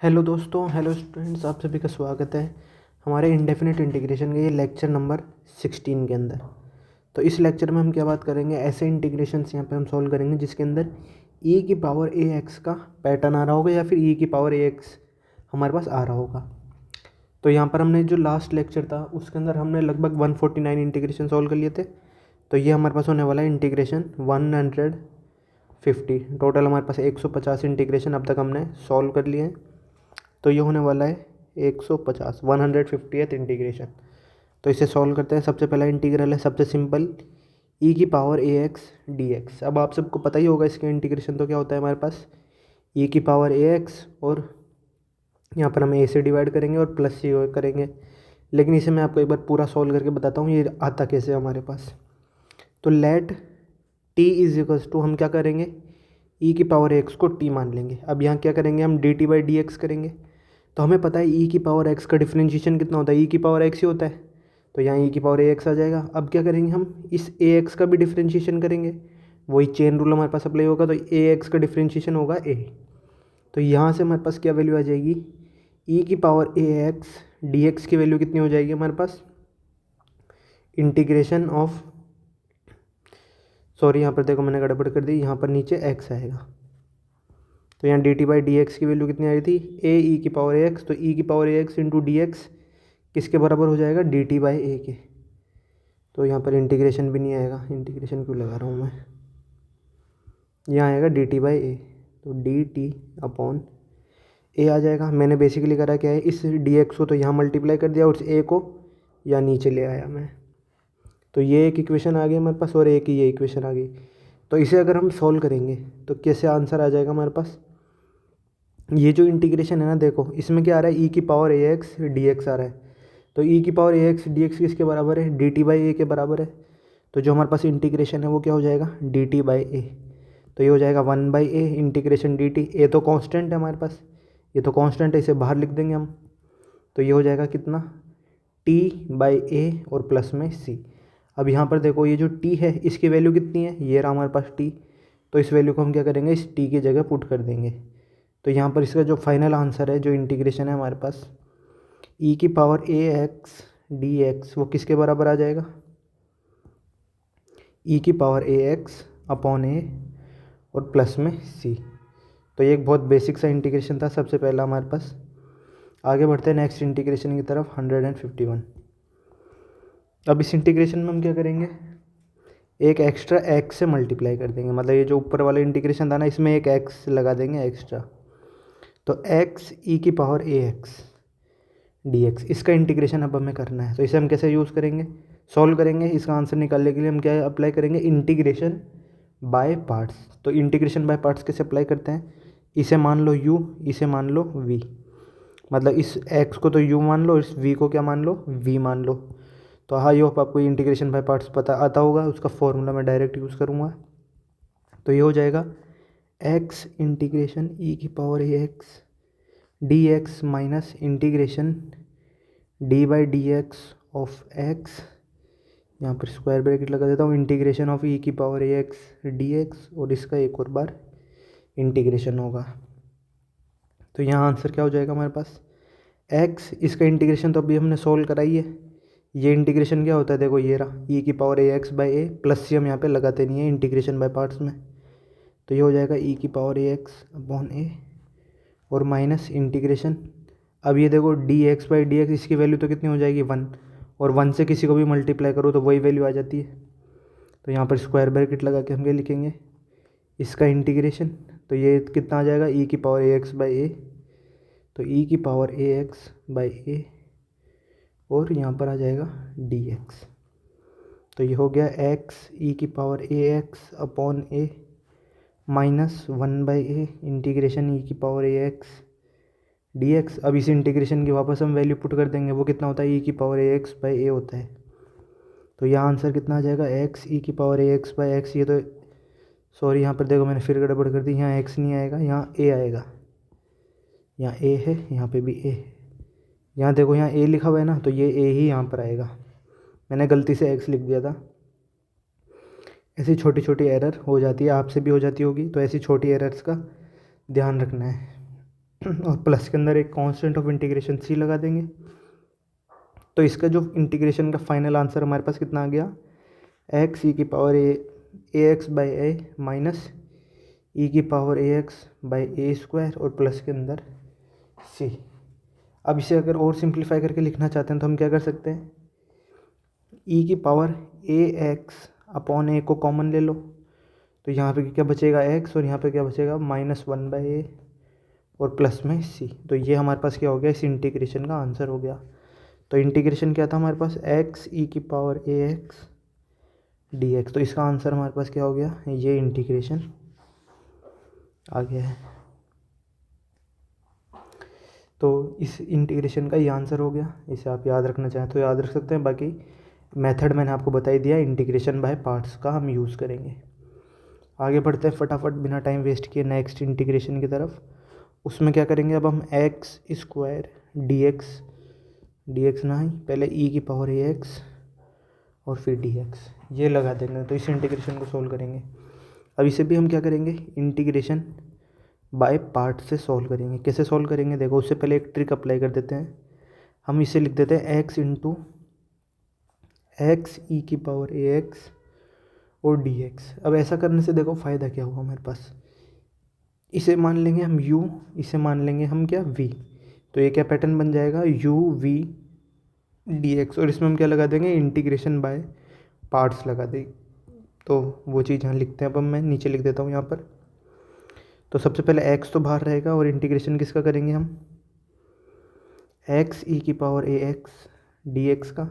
Hello दोस्तों, hello students, आप सभी का स्वागत है हमारे इंडेफिनिट इंटीग्रेशन के ये लेक्चर नंबर 16 के अंदर। तो इस लेक्चर में हम क्या बात करेंगे, ऐसे इंटीग्रेशंस यहाँ पे हम सॉल्व करेंगे जिसके अंदर e की पावर ए एक्स का पैटर्न आ रहा होगा या फिर e की पावर ए एक्स हमारे पास आ रहा होगा। तो यहाँ पर हमने जो लास्ट लेक्चर था उसके अंदर हमने लगभग 149 इंटीग्रेशन सॉल्व कर लिए थे। तो ये हमारे पास होने वाला है इंटीग्रेशन 150। टोटल हमारे पास 150 इंटीग्रेशन अब तक हमने सॉल्व कर लिए हैं। तो ये होने वाला है 150 150th इंटीग्रेशन। तो इसे सॉल्व करते हैं। सबसे पहला इंटीग्रल है सबसे सिंपल e की पावर ए एक्स डी एक्स। अब आप सबको पता ही होगा इसके इंटीग्रेशन तो क्या होता है हमारे पास e की पावर ए एक्स, और यहाँ पर हम a से डिवाइड करेंगे और प्लस सी करेंगे। लेकिन इसे मैं आपको एक बार पूरा सॉल्व करके बताता हूँ ये आता कैसे हमारे पास। तो let t is equals to, हम क्या करेंगे e की पावर एक्स को t मान लेंगे। अब यहाँ क्या करेंगे, हम dt बाई डी एक्स करेंगे। तो हमें पता है e की पावर x का डिफरेंशिएशन कितना होता है, e की पावर x ही होता है। तो यहाँ e की पावर ax आ जाएगा। अब क्या करेंगे, हम इस ax का भी डिफरेंशिएशन करेंगे, वही चेन रूल हमारे पास अप्लाई होगा। तो ax का डिफरेंशिएशन होगा a। तो यहाँ से हमारे पास क्या वैल्यू आ जाएगी, e की पावर ax dx की वैल्यू कितनी हो जाएगी हमारे पास, इंटीग्रेशन ऑफ, सॉरी यहाँ पर देखो मैंने गड़बड़ कर दी, यहाँ पर नीचे x आएगा। तो यहाँ D t by d x की वैल्यू कितनी आ रही थी, ए ई की पावर ए एक्स। तो ई की पावर ए एक्स इंटू डी एक्स किसके बराबर हो जाएगा, डी टी बाई ए के। तो यहाँ पर इंटीग्रेशन भी नहीं आएगा, इंटीग्रेशन क्यों लगा रहा हूँ मैं, यहाँ आएगा डी टी बाई ए। तो डी टी अपॉन ए आ जाएगा। मैंने बेसिकली करा क्या है, इस डी एक्स को तो यहाँ मल्टीप्लाई कर दिया और इस ए को यहाँ नीचे ले आया मैं। तो ये एक इक्वेशन आ गई हमारे पास और एक ही ये इक्वेशन आ गई। तो इसे अगर हम सॉल्व करेंगे तो कैसे आंसर आ जाएगा हमारे पास, ये जो इंटीग्रेशन है ना, देखो इसमें क्या आ रहा है, ई की पावर ए एक्स डी एक्स आ रहा है। तो ई की पावर ए एक्स डी एक्स किसके बराबर है, डी टी बाई ए के बराबर है। तो जो हमारे पास इंटीग्रेशन है वो क्या हो जाएगा, डी टी बाई ए। तो ये हो जाएगा 1/a इंटीग्रेशन डी टी। ए तो कांस्टेंट है हमारे पास, ये तो कांस्टेंट है, इसे बाहर लिख देंगे हम। तो ये हो जाएगा कितना, टी बाई ए और प्लस में सी। अब यहाँ पर देखो ये जो टी है इसकी वैल्यू कितनी है, ये रहा हमारे पास टी। तो इस वैल्यू को हम क्या करेंगे, इस टी की जगह पुट कर देंगे। तो यहाँ पर इसका जो फाइनल आंसर है, जो इंटीग्रेशन है हमारे पास, ई की पावर ए एक्स डी एक्स, वो किसके बराबर आ जाएगा, ई की पावर ए एक्स अपॉन ए और प्लस में सी। तो ये एक बहुत बेसिक सा इंटीग्रेशन था सबसे पहला हमारे पास। आगे बढ़ते हैं नेक्स्ट इंटीग्रेशन की तरफ, 151। अब इस इंटीग्रेशन में हम क्या करेंगे, एक एक्स्ट्रा एक्स से मल्टीप्लाई कर देंगे। मतलब ये जो ऊपर वाला इंटीग्रेशन था ना, इसमें एक एक्स लगा देंगे एक्स्ट्रा। तो एक्स ई की पावर ए एक्स डी एक्स, इसका इंटीग्रेशन अब हमें करना है। तो इसे हम कैसे यूज़ करेंगे, सॉल्व करेंगे। इसका आंसर निकालने के लिए हम क्या अप्लाई करेंगे, इंटीग्रेशन बाय पार्ट्स। तो इंटीग्रेशन बाय पार्ट्स कैसे अप्लाई करते हैं, इसे मान लो u, इसे मान लो v। मतलब इस x को तो u मान लो, इस v को क्या मान लो, v मान लो। तो आई होप आपको इंटीग्रेशन बाय पार्ट्स पता आता होगा, उसका फॉर्मूला मैं डायरेक्ट यूज़ करूँगा। तो ये हो जाएगा x इंटीग्रेशन e की power A x D x minus integration D by d x of x, यहाँ पर स्क्वायर ब्रैकेट लगा देता हूँ, इंटीग्रेशन ऑफ ई की पावर ए एक्स डी एक्स, और इसका एक और बार इंटीग्रेशन होगा। तो यहाँ आंसर क्या हो जाएगा हमारे पास, x, इसका इंटीग्रेशन तो अभी हमने सोल्व कराई है। ये इंटीग्रेशन क्या होता है, देखो ये रहा ई की power A x by a, plus c हम यहाँ पे लगाते नहीं है इंटीग्रेशन बाय पार्ट्स में। तो ये हो जाएगा ई की पावर ए एक्स अपॉन ए और माइनस इंटीग्रेशन। अब ये देखो D x by d x, इसकी वैल्यू तो कितनी हो जाएगी 1, और 1 से किसी को भी मल्टीप्लाई करो तो वही वैल्यू आ जाती है। तो यहाँ पर स्क्वायर ब्रैकेट लगा के हम क्या लिखेंगे, इसका इंटीग्रेशन। तो ये कितना आ जाएगा, ई की पावर ए एक्स बाई ए। तो ई की power A x by a और यहाँ पर आ जाएगा डी एक्स। तो ये हो गया एक्स ई की पावर ए एक्स अपॉन ए माइनस 1/a इंटीग्रेशन ई की पावर ए एक्स डी एक्स। अब इस इंटीग्रेशन की वापस हम वैल्यू पुट कर देंगे, वो कितना होता है, ई की पावर ए एक्स बाई ए होता है। तो यहाँ आंसर कितना आ जाएगा, एक्स ई की power A x by x. ये तो सॉरी यहाँ पर देखो मैंने फिर गड़बड़ कर दी, यहाँ एक्स नहीं आएगा, यहाँ ए आएगा। यहाँ ए है, यहाँ पे भी ए, यहाँ देखो यहाँ ए लिखा हुआ है ना, तो ये ए ही यहाँ पर आएगा। मैंने गलती से एक्स लिख दिया था। ऐसी छोटी छोटी एरर हो जाती है, आपसे भी हो जाती होगी, तो ऐसी छोटी एरर्स का ध्यान रखना है। और प्लस के अंदर एक कांस्टेंट ऑफ इंटीग्रेशन सी लगा देंगे। तो इसका जो इंटीग्रेशन का फाइनल आंसर हमारे पास कितना आ गया, एक्स ई की power A x by a minus e की power A x by a square और प्लस के अंदर सी। अब इसे अगर और सिंप्लीफाई करके लिखना चाहते हैं तो हम क्या कर सकते हैं, ई की पावर ए एक्स अपॉन ए को कॉमन ले लो, तो यहाँ पे क्या बचेगा एक्स और यहाँ पे क्या बचेगा -1 बाई ए और प्लस में सी। तो ये हमारे पास क्या हो गया, इस इंटीग्रेशन का आंसर हो गया। तो इंटीग्रेशन क्या था हमारे पास, एक्स ई की पावर ए एक्स डी एक्स। तो इसका आंसर हमारे पास क्या हो गया, ये इंटीग्रेशन आ गया है। तो इस इंटीग्रेशन का ये आंसर हो गया। इसे आप याद रखना चाहें तो याद रख सकते हैं, बाकी मेथड मैंने आपको बता ही दिया, इंटीग्रेशन बाय पार्ट्स का हम यूज़ करेंगे। आगे बढ़ते हैं फटाफट बिना टाइम वेस्ट किए नेक्स्ट इंटीग्रेशन की तरफ। उसमें क्या करेंगे, अब हम एक्स स्क्वायर डी एक्स ना ही पहले ई की पावर ए एक्स और फिर डी एक्स ये लगा देंगे, तो इस इंटीग्रेशन को सोल्व करेंगे। अब इसे भी हम क्या करेंगे, इंटीग्रेशन बाय पार्ट से सॉल्व करेंगे। कैसे सॉल्व करेंगे देखो, उससे पहले एक ट्रिक अप्लाई कर देते हैं। हम इसे लिख देते हैं एक्स इंटू एक्स ई की पावर ए एक्स और डी एक्स। अब ऐसा करने से देखो फ़ायदा क्या हुआ हमारे पास, इसे मान लेंगे हम u, इसे मान लेंगे हम क्या v। तो ये क्या पैटर्न बन जाएगा, u v डी एक्स, और इसमें हम क्या लगा देंगे, इंटीग्रेशन बाय पार्ट्स लगा देंगे। तो वो चीज़ यहाँ लिखते हैं, अब मैं नीचे लिख देता हूँ यहाँ पर। तो सबसे पहले x तो बाहर रहेगा और इंटीग्रेशन किसका करेंगे हम, एक्स ई की पावर ए एक्स डी एक्स का,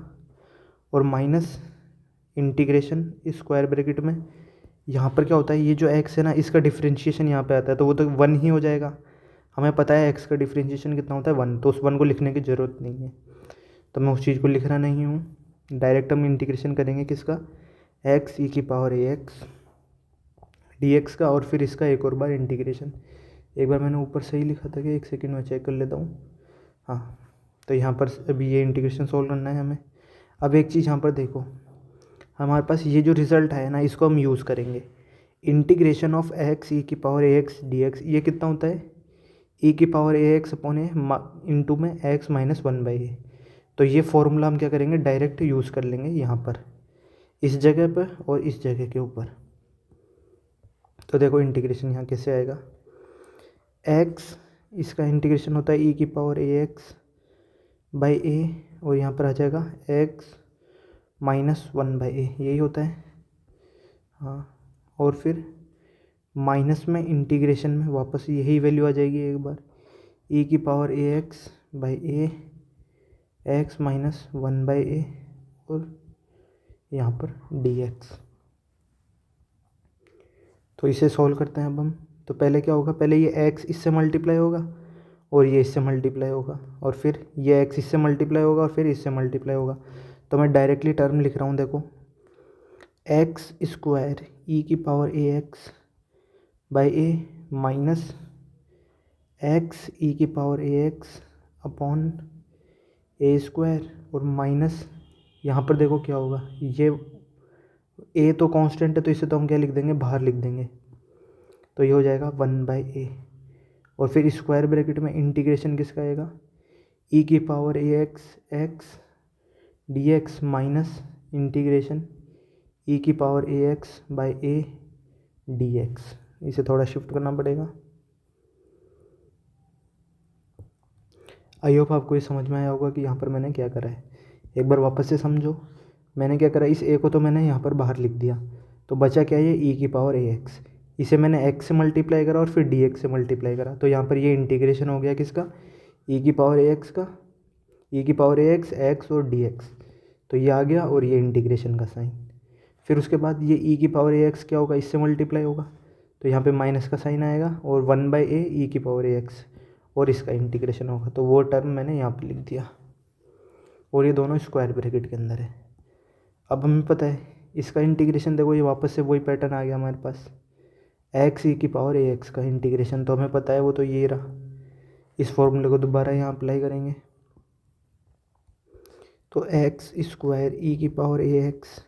और माइनस इंटीग्रेशन स्क्वायर ब्रैकेट में यहाँ पर क्या होता है, ये जो x है ना इसका डिफ्रेंशिएशन यहाँ पे आता है, तो वो तो 1 ही हो जाएगा। हमें पता है x का डिफ्रेंशिएशन कितना होता है 1, तो उस 1 को लिखने की ज़रूरत नहीं है, तो मैं उस चीज़ को लिख रहा नहीं हूँ। डायरेक्ट हम इंटीग्रेशन करेंगे किसका, एक्स ई की पावर ए एक्स डी एक्स का, और फिर इसका एक और बार इंटीग्रेशन। एक बार मैंने ऊपर सही लिखा था कि, एक सेकेंड में चेक कर लेता हूँ। हाँ, तो यहाँ पर अभी ये इंटीग्रेशन सॉल्व करना है हमें। अब एक चीज़ यहाँ पर देखो, हमारे पास ये जो रिज़ल्ट है ना इसको हम यूज़ करेंगे। इंटीग्रेशन ऑफ एक्स ई की पावर ए एक्स डी एक्स, ये कितना होता है, ई की पावर ए एक्स अपॉन ए इंटू में एक्स -1 बाई ए। तो ये फॉर्मूला हम क्या करेंगे, डायरेक्ट यूज़ कर लेंगे यहाँ पर, इस जगह पर और इस जगह के ऊपर। तो देखो इंटीग्रेशन यहाँ कैसे आएगा, एक्स इसका इंटीग्रेशन होता है ई की power A x by a, और यहाँ पर आ जाएगा एक्स -1 बाई ए, यही होता है। हाँ, और फिर माइनस में इंटीग्रेशन में वापस यही वैल्यू आ जाएगी एक बार, ई की power A x by a x -1 by a, और यहाँ पर डी एक्स। तो इसे सॉल्व करते हैं अब हम। तो पहले क्या होगा, पहले ये x इससे मल्टीप्लाई होगा और ये इससे मल्टीप्लाई होगा, और फिर ये x इससे मल्टीप्लाई होगा और फिर इससे मल्टीप्लाई होगा। तो मैं डायरेक्टली टर्म लिख रहा हूँ, देखो एक्स स्क्वायर ई की power A x by a minus x e की power A x upon a square, और माइनस यहाँ पर देखो क्या होगा, ये ए तो कांस्टेंट है तो इसे तो हम क्या लिख देंगे, बाहर लिख देंगे। तो ये हो जाएगा 1 बाई ए, और फिर स्क्वायर ब्रैकेट में इंटीग्रेशन किसका आएगा, ई की पावर ए x x D x minus integration ई की power A x by a d x. इसे थोड़ा शिफ्ट करना पड़ेगा। आई होप आपको ये समझ में आया होगा कि यहाँ पर मैंने क्या करा है। एक बार वापस से समझो, मैंने क्या करा, इस ए को तो मैंने यहाँ पर बाहर लिख दिया, तो बचा क्या, ये ई की पावर ए एक्स, इसे मैंने एक्स से मल्टीप्लाई करा और फिर डी एक्स से मल्टीप्लाई करा। तो यहाँ पर ये इंटीग्रेशन हो गया किसका, ई की पावर ए एक्स का, ई की पावर ए एक्स एक्स और डी एक्स। तो ये आ गया और ये इंटीग्रेशन का साइन। फिर उसके बाद ये ई की पावर ए एक्स क्या होगा, इससे मल्टीप्लाई होगा, तो यहाँ पे माइनस का साइन आएगा, और 1 बाई ए ई की पावर ए एक्स, और इसका इंटीग्रेशन होगा। तो वो टर्म मैंने यहाँ पे लिख दिया, और ये दोनों स्क्वायर ब्रैकेट के अंदर है। अब हमें पता है इसका इंटीग्रेशन, देखो ये वापस से वही पैटर्न आ गया हमारे पास, एक्स ई की पावर ए एक्स का इंटीग्रेशन तो हमें पता है, वो तो ये रहा। इस फॉर्मूले को दोबारा यहाँ अप्लाई करेंगे, तो एक्स स्क्वायर ई की पावर ए एक्स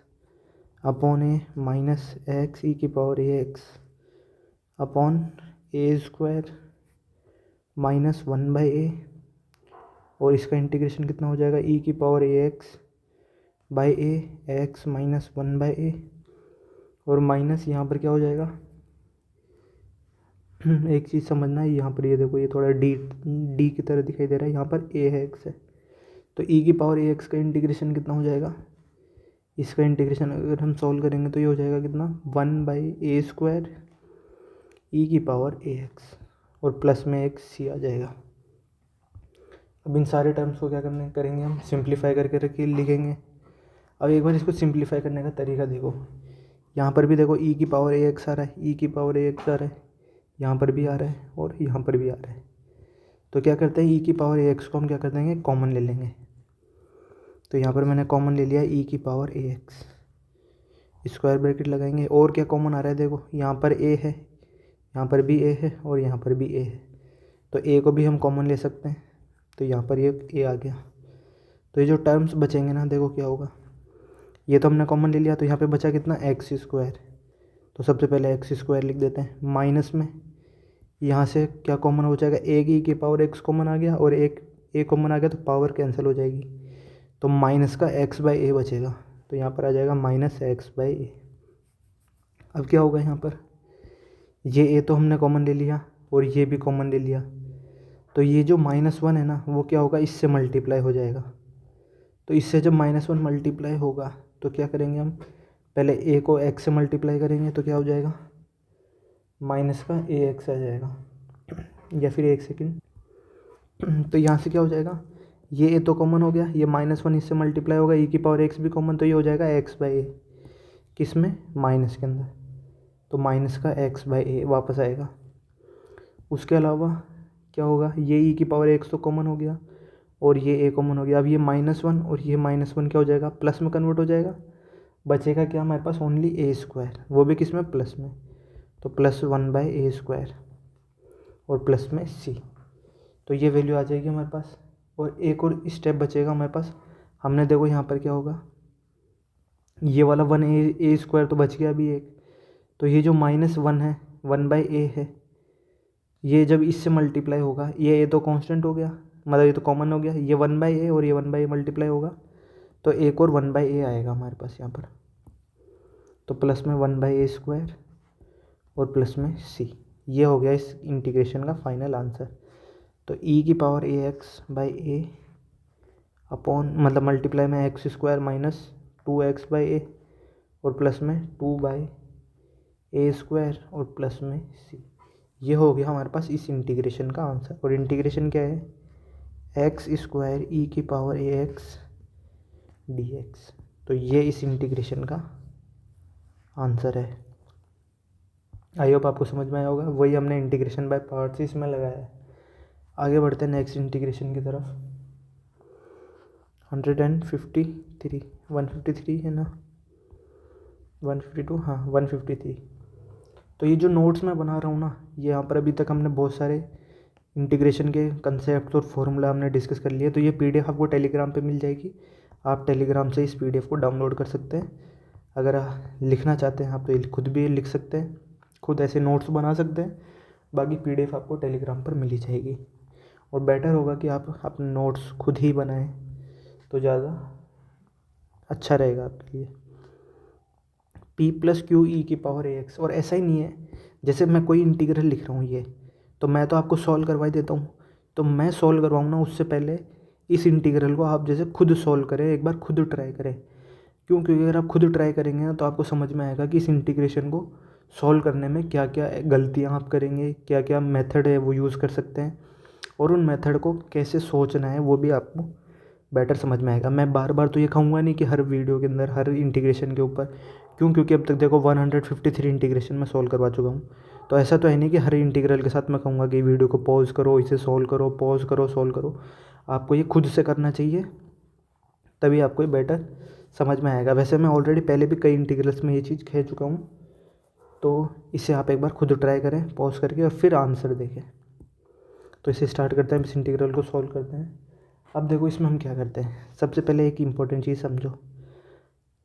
अपॉन ए माइनस एक्स ई की power A x upon a square -1/a, और इसका इंटीग्रेशन कितना हो जाएगा, e⁻ax by a, x -1/a, और माइनस यहाँ पर क्या हो जाएगा एक चीज़ समझना है, यहाँ पर ये देखो ये थोड़ा डी की तरह दिखाई दे रहा है, यहाँ पर ए है एक्स है, तो e⁻ax का इंटीग्रेशन कितना हो जाएगा, इसका इंटीग्रेशन अगर हम सॉल्व करेंगे तो ये हो जाएगा कितना 1/a² e⁻ax, और प्लस में एक c आ जाएगा। अब इन सारे टर्म्स को क्या करेंगे हम, सिंप्लीफाई करके लिखेंगे। अब एक बार इसको सिंप्लीफाई करने का तरीका देखो, यहाँ पर भी देखो e⁻ax आ रहा है, e⁻ax आ रहा है, यहाँ पर भी आ रहा है और यहाँ पर भी आ रहा है। तो क्या करते हैं, e⁻ax को हम क्या कर देंगे, कॉमन ले लेंगे। तो यहाँ पर मैंने कॉमन ले लिया e⁻ax, स्क्वायर ब्रैकेट लगाएंगे, और क्या कॉमन आ रहा है देखो, यहाँ पर a है, यहाँ पर भी a है और यहाँ पर भी a है, तो a को भी हम कॉमन ले सकते हैं, तो यहाँ पर ये a आ गया। तो ये जो टर्म्स बचेंगे ना, देखो क्या होगा, ये तो हमने कॉमन ले लिया, तो यहाँ पे बचा कितना, x²। तो सबसे पहले x² लिख देते हैं, माइनस में यहाँ से क्या कॉमन हो जाएगा, एक e⁻x कॉमन आ गया और एक a कॉमन आ गया, तो पावर कैंसिल हो जाएगी, तो माइनस का x/a बचेगा, तो यहाँ पर आ जाएगा -x/a। अब क्या होगा, यहाँ पर ये a तो हमने कॉमन ले लिया और ये भी कॉमन ले लिया, तो ये जो -1 है ना, वो क्या होगा, इससे मल्टीप्लाई हो जाएगा। तो इससे जब -1 मल्टीप्लाई होगा तो क्या करेंगे हम, पहले a को x से मल्टीप्लाई करेंगे, तो क्या हो जाएगा, माइनस का ax आ जाएगा, या फिर एक सेकेंड, तो यहाँ से क्या हो जाएगा, ये a तो कॉमन हो गया, ये -1 इससे मल्टीप्लाई होगा, e⁻x भी कॉमन, तो ये हो जाएगा x/a, किस में, माइनस के अंदर, तो माइनस का x/a वापस आएगा। उसके अलावा क्या होगा, ये e⁻x तो कॉमन हो गया और ये a कॉमन हो गया, अब ये -1 और ये -1 क्या हो जाएगा, प्लस में कन्वर्ट हो जाएगा, बचेगा क्या हमारे पास, ओनली a², वो भी किस में, प्लस में, तो +1/a² और प्लस में c, तो ये वैल्यू आ जाएगी हमारे पास। और एक और स्टेप बचेगा हमारे पास, हमने देखो यहाँ पर क्या होगा, ये वाला 1a² तो बच गया अभी एक, तो ये जो -1 है 1/a है, ये जब इससे मल्टीप्लाई होगा, ये a तो कांस्टेंट हो गया, मतलब ये तो कॉमन हो गया, ये 1/a और ये 1/a मल्टीप्लाई होगा, तो एक और 1/a आएगा हमारे पास यहाँ पर, तो प्लस में 1/a² और प्लस में c, ये हो गया इस इंटीग्रेशन का फाइनल आंसर। तो e⁻ax/a अपॉन, मतलब मल्टीप्लाई में x² -2x/a और प्लस में 2/a² और प्लस में c, ये हो गया हमारे पास इस इंटीग्रेशन का आंसर। और इंटीग्रेशन क्या है, x² e⁻ax dx, तो ये इस इंटीग्रेशन का आंसर है। आई होप आपको समझ में आया होगा, वही हमने इंटीग्रेशन बाय पार्ट्स इसमें लगाया है। आगे बढ़ते हैं नेक्स्ट इंटीग्रेशन की तरफ। 153 है ना, 152, हाँ 153। तो ये जो नोट्स मैं बना रहा हूँ ना, ये यहाँ पर अभी तक हमने बहुत सारे इंटीग्रेशन के कंसेप्ट और फॉर्मूला हमने डिस्कस कर लिए। तो ये PDF आपको टेलीग्राम पे मिल जाएगी, आप टेलीग्राम से इस PDF को डाउनलोड कर सकते हैं। अगर लिखना चाहते हैं आप तो खुद भी लिख सकते हैं, खुद ऐसे नोट्स बना सकते हैं, बाकी PDF आपको टेलीग्राम पर मिल ही जाएगी। और बेटर होगा कि आप अपने नोट्स खुद ही बनाएं, तो ज़्यादा अच्छा रहेगा आपके लिए। p+q e⁻ax, और ऐसा ही नहीं है जैसे मैं कोई इंटीग्रल लिख रहा हूँ ये, तो मैं तो आपको सॉल्व करवा ही देता हूँ, तो मैं सॉल्व करवाऊँ ना, उससे पहले इस इंटीग्रल को आप जैसे खुद सॉल्व करें, एक बार खुद ट्राई करें। क्यों, क्योंकि अगर आप खुद ट्राई करेंगे ना, तो आपको समझ में आएगा कि इस इंटीग्रेशन को सॉल्व करने में क्या क्या गलतियाँ आप करेंगे, क्या क्या मेथड है वो यूज़ कर सकते हैं, और उन मेथड को कैसे सोचना है वो भी आपको बेटर समझ में आएगा। मैं बार बार तो ये कहूँगा नहीं कि हर वीडियो के अंदर हर इंटीग्रेशन के ऊपर, क्यों, क्योंकि अब तक देखो 153 इंटीग्रेशन मैं सॉल्व करवा चुका हूँ, तो ऐसा तो है नहीं कि हर इंटीग्रल के साथ मैं कहूँगा कि वीडियो को पॉज करो, इसे सॉल्व करो, पॉज करो, सॉल्व करो। आपको ये खुद से करना चाहिए, तभी आपको ये बेटर समझ में आएगा। वैसे मैं ऑलरेडी पहले भी कई इंटीग्रल्स में ये चीज़ कह चुका हूँ, तो इसे आप एक बार खुद ट्राई करें पॉज करके और फिर आंसर देखें। तो इसे स्टार्ट करते हैं, इस इंटीग्रल को सॉल्व करते हैं। अब देखो इसमें हम क्या करते हैं, सबसे पहले एक इम्पॉर्टेंट चीज़ समझो,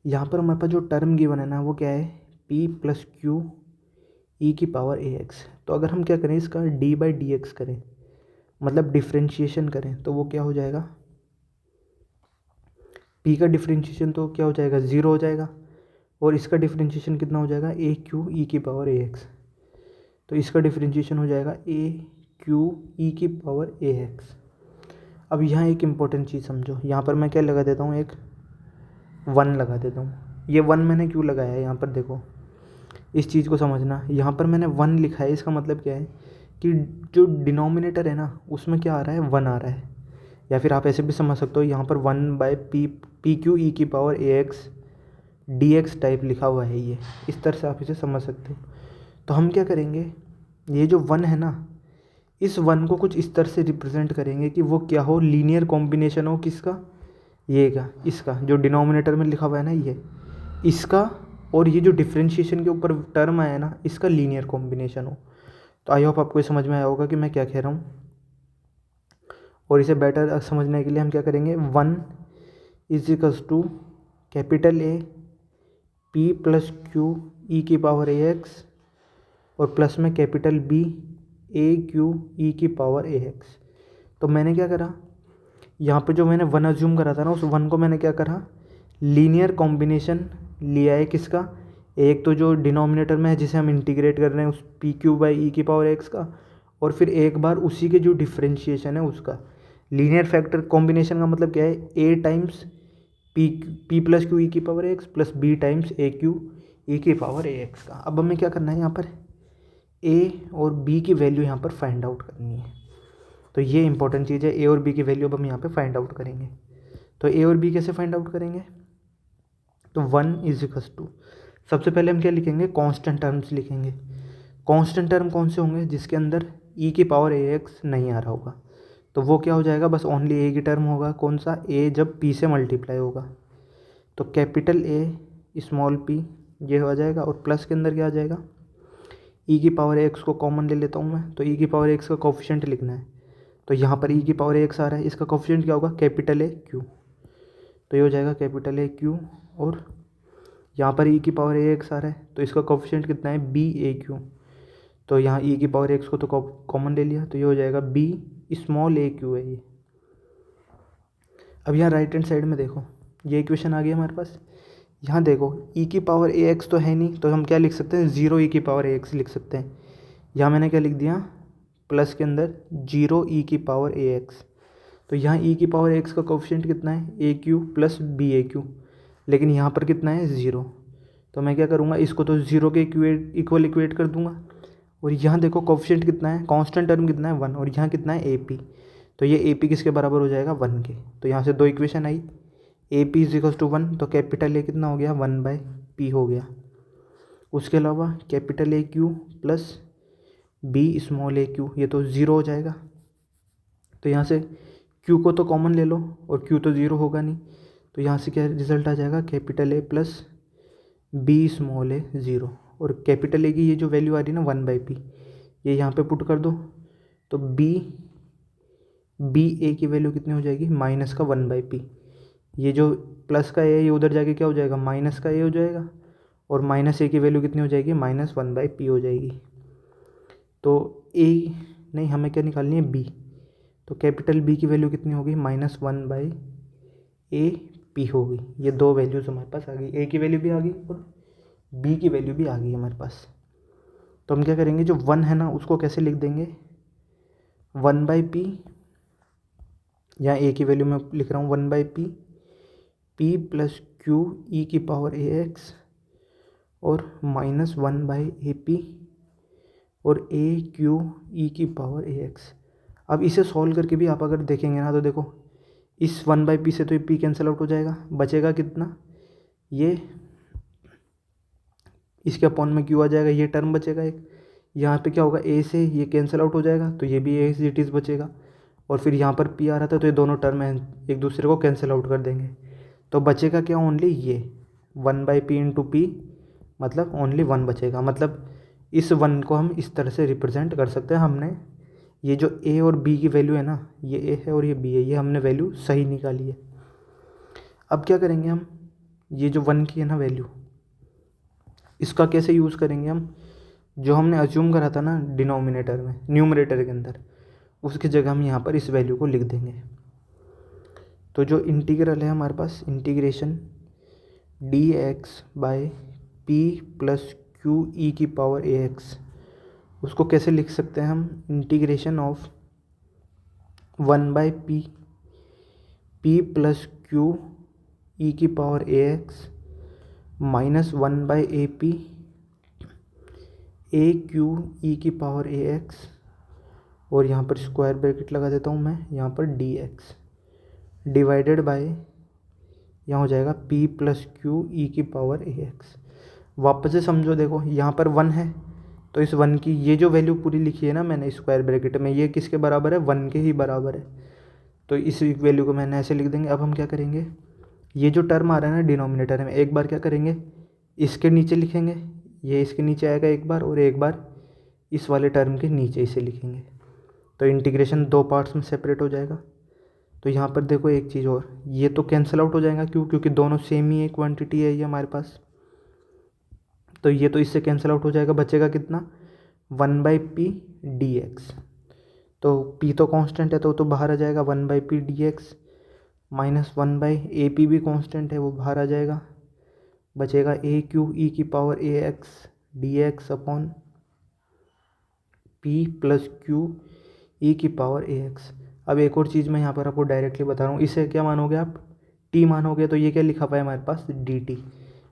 यहाँ पर हमारे पास जो टर्म गिवन है ना, वो क्या है, p+q e⁻ax। तो अगर हम क्या करें, इसका d/dx करें, मतलब डिफ्रेंशिएशन करें तो वो क्या हो जाएगा, p का डिफ्रेंशिएशन तो क्या हो जाएगा 0 हो जाएगा, और इसका डिफ्रेंशिएशन कितना हो जाएगा ए क्यू ई की पावर ए एक्स। तो इसका डिफ्रेंशिएशन हो जाएगा ए क्यू ई की पावर ए एक्स। अब यहाँ एक इम्पॉर्टेंट चीज़ समझो, यहाँ पर मैं क्या लगा देता हूँ, एक 1 लगा देता हूँ। ये 1 मैंने क्यों लगाया है यहाँ पर देखो, इस चीज़ को समझना। यहाँ पर मैंने 1 लिखा है, इसका मतलब क्या है कि जो डिनोमिनेटर है ना उसमें क्या आ रहा है 1 आ रहा है, या फिर आप ऐसे भी समझ सकते हो यहाँ पर 1/पी क्यू ई की पावर ए एक्स डी एक्स टाइप लिखा हुआ है, ये इस तरह से आप इसे समझ सकते हो। तो हम क्या करेंगे, ये जो 1 है ना, इस 1 को कुछ इस तरह से रिप्रेजेंट करेंगे कि वो क्या हो, लीनियर कॉम्बिनेशन हो किसका, ये का, इसका जो डिनोमिनेटर में लिखा हुआ है ना ये, इसका, और ये जो डिफ्रेंशिएशन के ऊपर टर्म आया है ना इसका लीनियर कॉम्बिनेशन हो। तो आई होप आपको ये समझ में आया होगा कि मैं क्या कह रहा हूँ। और इसे बेटर समझने के लिए हम क्या करेंगे, 1 is equals to capital A P plus Q E की पावर ए एक्स और प्लस में capital B A Q E की पावर ए एक्स। तो मैंने क्या करा, यहाँ पे जो मैंने 1 अज्यूम करा था ना उस 1 को मैंने क्या करा, लीनियर कॉम्बिनेशन लिया है किसका, एक तो जो डिनोमिनेटर में है जिसे हम इंटीग्रेट कर रहे हैं उस पी क्यू बाई ई की पावर एक्स का, और फिर एक बार उसी के जो डिफ्रेंशिएशन है उसका। लीनियर फैक्टर कॉम्बिनेशन का मतलब क्या है, a times p plus Q E की power x plus b times a Q E की पावर ए एक्स का। अब हमें क्या करना है, यहाँ पर ए और बी की वैल्यू यहाँ पर फाइंड आउट करनी है। तो ये इंपॉर्टेंट चीज़ है, ए और बी की वैल्यू अब हम यहाँ पे फाइंड आउट करेंगे। तो ए और बी कैसे फाइंड आउट करेंगे, तो 1 इज इक्वल्स टू, सबसे पहले हम क्या लिखेंगे, कांस्टेंट टर्म्स लिखेंगे। कांस्टेंट टर्म कौन से होंगे, जिसके अंदर ई की पावर ए एक्स नहीं आ रहा होगा, तो वो क्या हो जाएगा, बस ओनली ए की टर्म होगा, कौन सा, ए जब पी से मल्टीप्लाई होगा। तो कैपिटल ए स्मॉल पी ये हो जाएगा, और प्लस के अंदर क्या आ जाएगा, ई की पावर एक्स को कॉमन ले लेता हूँ मैं, तो ई की पावर एक्स का कोफिशिएंट लिखना है। तो यहाँ पर ई की पावर एक्स आ रहा है, इसका कोफिशिएंट क्या होगा, कैपिटल ए क्यू। तो ये हो जाएगा कैपिटल ए क्यू, और यहाँ पर ई की पावर ए एक्स आ रहा है तो इसका कोफिशिएंट कितना है, बी ए क्यू। तो यहाँ ई की पावर एक्स को तो कॉमन ले लिया, तो ये हो जाएगा बी स्मॉल ए क्यू है ये। अब यहाँ राइट हैंड साइड में देखो, ये इक्वेशन आ गई हमारे पास। यहाँ देखो ई की पावर ए एक्स तो है नहीं, तो हम क्या लिख सकते हैं, 0 ई की पावर ए एक्स लिख सकते हैं। यहाँ मैंने क्या लिख दिया, प्लस के अंदर 0 ई की पावर ए एक्स। तो यहाँ ई की पावर एक्स का कोफिशिएंट कितना है, ए Q plus B A Q, लेकिन यहाँ पर कितना है 0। तो मैं क्या करूँगा, इसको तो 0 के इक्वल इक्वेट कर दूंगा। और यहाँ देखो कोफिशिएंट कितना है, कांस्टेंट टर्म कितना है 1, और यहाँ कितना है ए पी। तो ये ए पी किसके बराबर हो जाएगा, 1 के। तो यहाँ से 2 इक्वेशन आई, A P is equal to 1, तो कैपिटल ए कितना हो गया, 1/p हो गया। उसके अलावा capital A Q plus B small A Q, ये तो 0 हो जाएगा। तो यहाँ से q को तो कॉमन ले लो, और q तो 0 होगा नहीं, तो यहाँ से क्या रिजल्ट आ जाएगा, capital A plus B small a 0। और कैपिटल ए की ये जो वैल्यू आ रही है ना 1/p, ये यहाँ पे पुट कर दो, तो बी ए की वैल्यू कितनी हो जाएगी, माइनस का 1/p। ये जो प्लस का ए ये उधर जाके क्या हो जाएगा, माइनस का ए हो जाएगा, और माइनस ए की वैल्यू कितनी हो जाएगी, माइनस 1/p हो जाएगी। तो ए नहीं, हमें क्या निकालनी है, बी। तो कैपिटल बी की वैल्यू कितनी होगी, -1/a/p होगी। ये 2 वैल्यूज़ हमारे पास आ गई, ए की वैल्यू भी आ गई और बी की वैल्यू भी आ गई हमारे पास। तो हम क्या करेंगे, जो 1 है ना उसको कैसे लिख देंगे, 1/p, यहाँ ए की वैल्यू मैं लिख रहा हूँ 1/p, p plus Q E की पावर ए एक्स, और -1/ap, और ए क्यू ई की पावर ए एक्स। अब इसे सॉल्व करके भी आप अगर देखेंगे ना, तो देखो इस 1/p से तो ये p कैंसिल आउट हो जाएगा, बचेगा कितना, ये इसके अपॉन में q आ जाएगा, ये टर्म बचेगा एक। यहाँ पे क्या होगा, a से ये कैंसिल आउट हो जाएगा, तो ये भी एज इट इज़ बचेगा। और फिर यहाँ पर p आ रहा था, तो ये दोनों टर्म हैं एक दूसरे को कैंसिल आउट कर देंगे, तो बचेगा क्या, ओनली ये 1/p इंटू पी, मतलब ओनली 1 बचेगा। मतलब इस 1 को हम इस तरह से रिप्रेजेंट कर सकते हैं। हमने ये जो a और b की वैल्यू है ना, ये a है और ये b है, ये हमने वैल्यू सही निकाली है। अब क्या करेंगे हम, ये जो 1 की है ना वैल्यू, इसका कैसे यूज़ करेंगे हम, जो हमने अज्यूम करा था ना डिनोमिनेटर में, न्यूमरेटर के अंदर, उसकी जगह हम यहाँ पर इस वैल्यू को लिख देंगे। तो जो इंटीग्रल है हमारे पास integration dx by p plus Q E की पावर ax, उसको कैसे लिख सकते हैं हम, integration of 1/p p plus Q E की power ax minus 1/ap a Q E की पावर ax, और यहाँ पर स्क्वायर ब्रैकेट लगा देता हूँ मैं, यहाँ पर dx डिवाइडेड बाय यहाँ हो जाएगा p प्लस क्यू ई की पावर ax। वापस से समझो, देखो यहाँ पर 1 है, तो इस 1 की ये जो वैल्यू पूरी लिखी है ना मैंने स्क्वायर ब्रैकेट में, ये किसके बराबर है, 1 के ही बराबर है। तो इस वैल्यू को मैंने ऐसे लिख देंगे। अब हम क्या करेंगे, ये जो टर्म आ रहा है ना डिनोमिनेटर में, एक बार क्या करेंगे, इसके नीचे लिखेंगे, ये इसके नीचे आएगा एक बार, और एक बार इस वाले टर्म के नीचे इसे लिखेंगे। तो इंटीग्रेशन 2 पार्ट्स में सेपरेट हो जाएगा। तो यहाँ पर देखो एक चीज़ और, ये तो कैंसिल आउट हो जाएगा, क्योंकि दोनों सेम ही एक क्वांटिटी है ये हमारे पास। तो ये तो इससे कैंसिल आउट हो जाएगा, बचेगा कितना, 1/p dx। तो p तो कांस्टेंट है, तो बाहर आ जाएगा 1/p dx, माइनस 1/ap भी कांस्टेंट है, वो बाहर आ जाएगा, बचेगा ए क्यू ई की power ax dx upon p plus Q E की पावर ax। अब एक और चीज़ मैं यहाँ पर आपको डायरेक्टली बता रहा हूँ, इसे क्या मानोगे आप, t मानोगे, तो ये क्या लिखा पाए हमारे पास dt।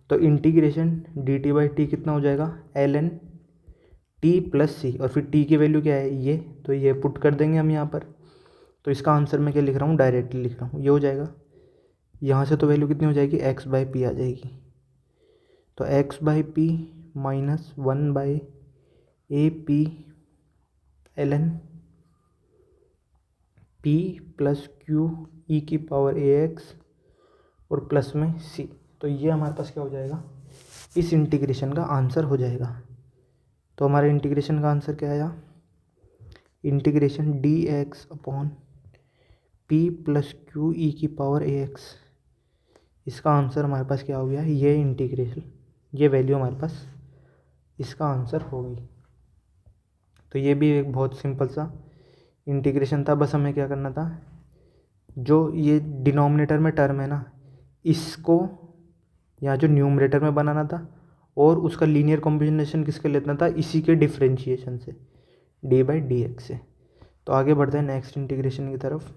तो इंटीग्रेशन dt बाई टी कितना हो जाएगा, ln t प्लस सी, और फिर t की वैल्यू क्या है ये, तो ये पुट कर देंगे हम यहाँ पर। तो इसका आंसर मैं क्या लिख रहा हूँ, डायरेक्टली लिख रहा हूँ, ये हो जाएगा। यहाँ से तो वैल्यू कितनी हो जाएगी, x बाई पी आ जाएगी। तो x by P minus 1/ap ln p plus Q E की पावर ax और प्लस में c। तो ये हमारे पास क्या हो जाएगा, इस इंटीग्रेशन का आंसर हो जाएगा। तो हमारे इंटीग्रेशन का आंसर क्या आया, integration dx upon p plus Q E की पावर ax। इसका आंसर हमारे पास क्या हो गया, ये इंटीग्रेशन, ये वैल्यू हमारे पास इसका आंसर होगी। तो ये भी एक बहुत सिंपल सा इंटीग्रेशन था, बस हमें क्या करना था, जो ये डिनोमिनेटर में टर्म है ना, इसको यहाँ जो न्यूमरेटर में बनाना था, और उसका लीनियर कॉम्बिनेशन किसके लेना था, इसी के डिफरेंशिएशन से, डी बाई डी एक्स से। तो आगे बढ़ते हैं नेक्स्ट इंटीग्रेशन की तरफ।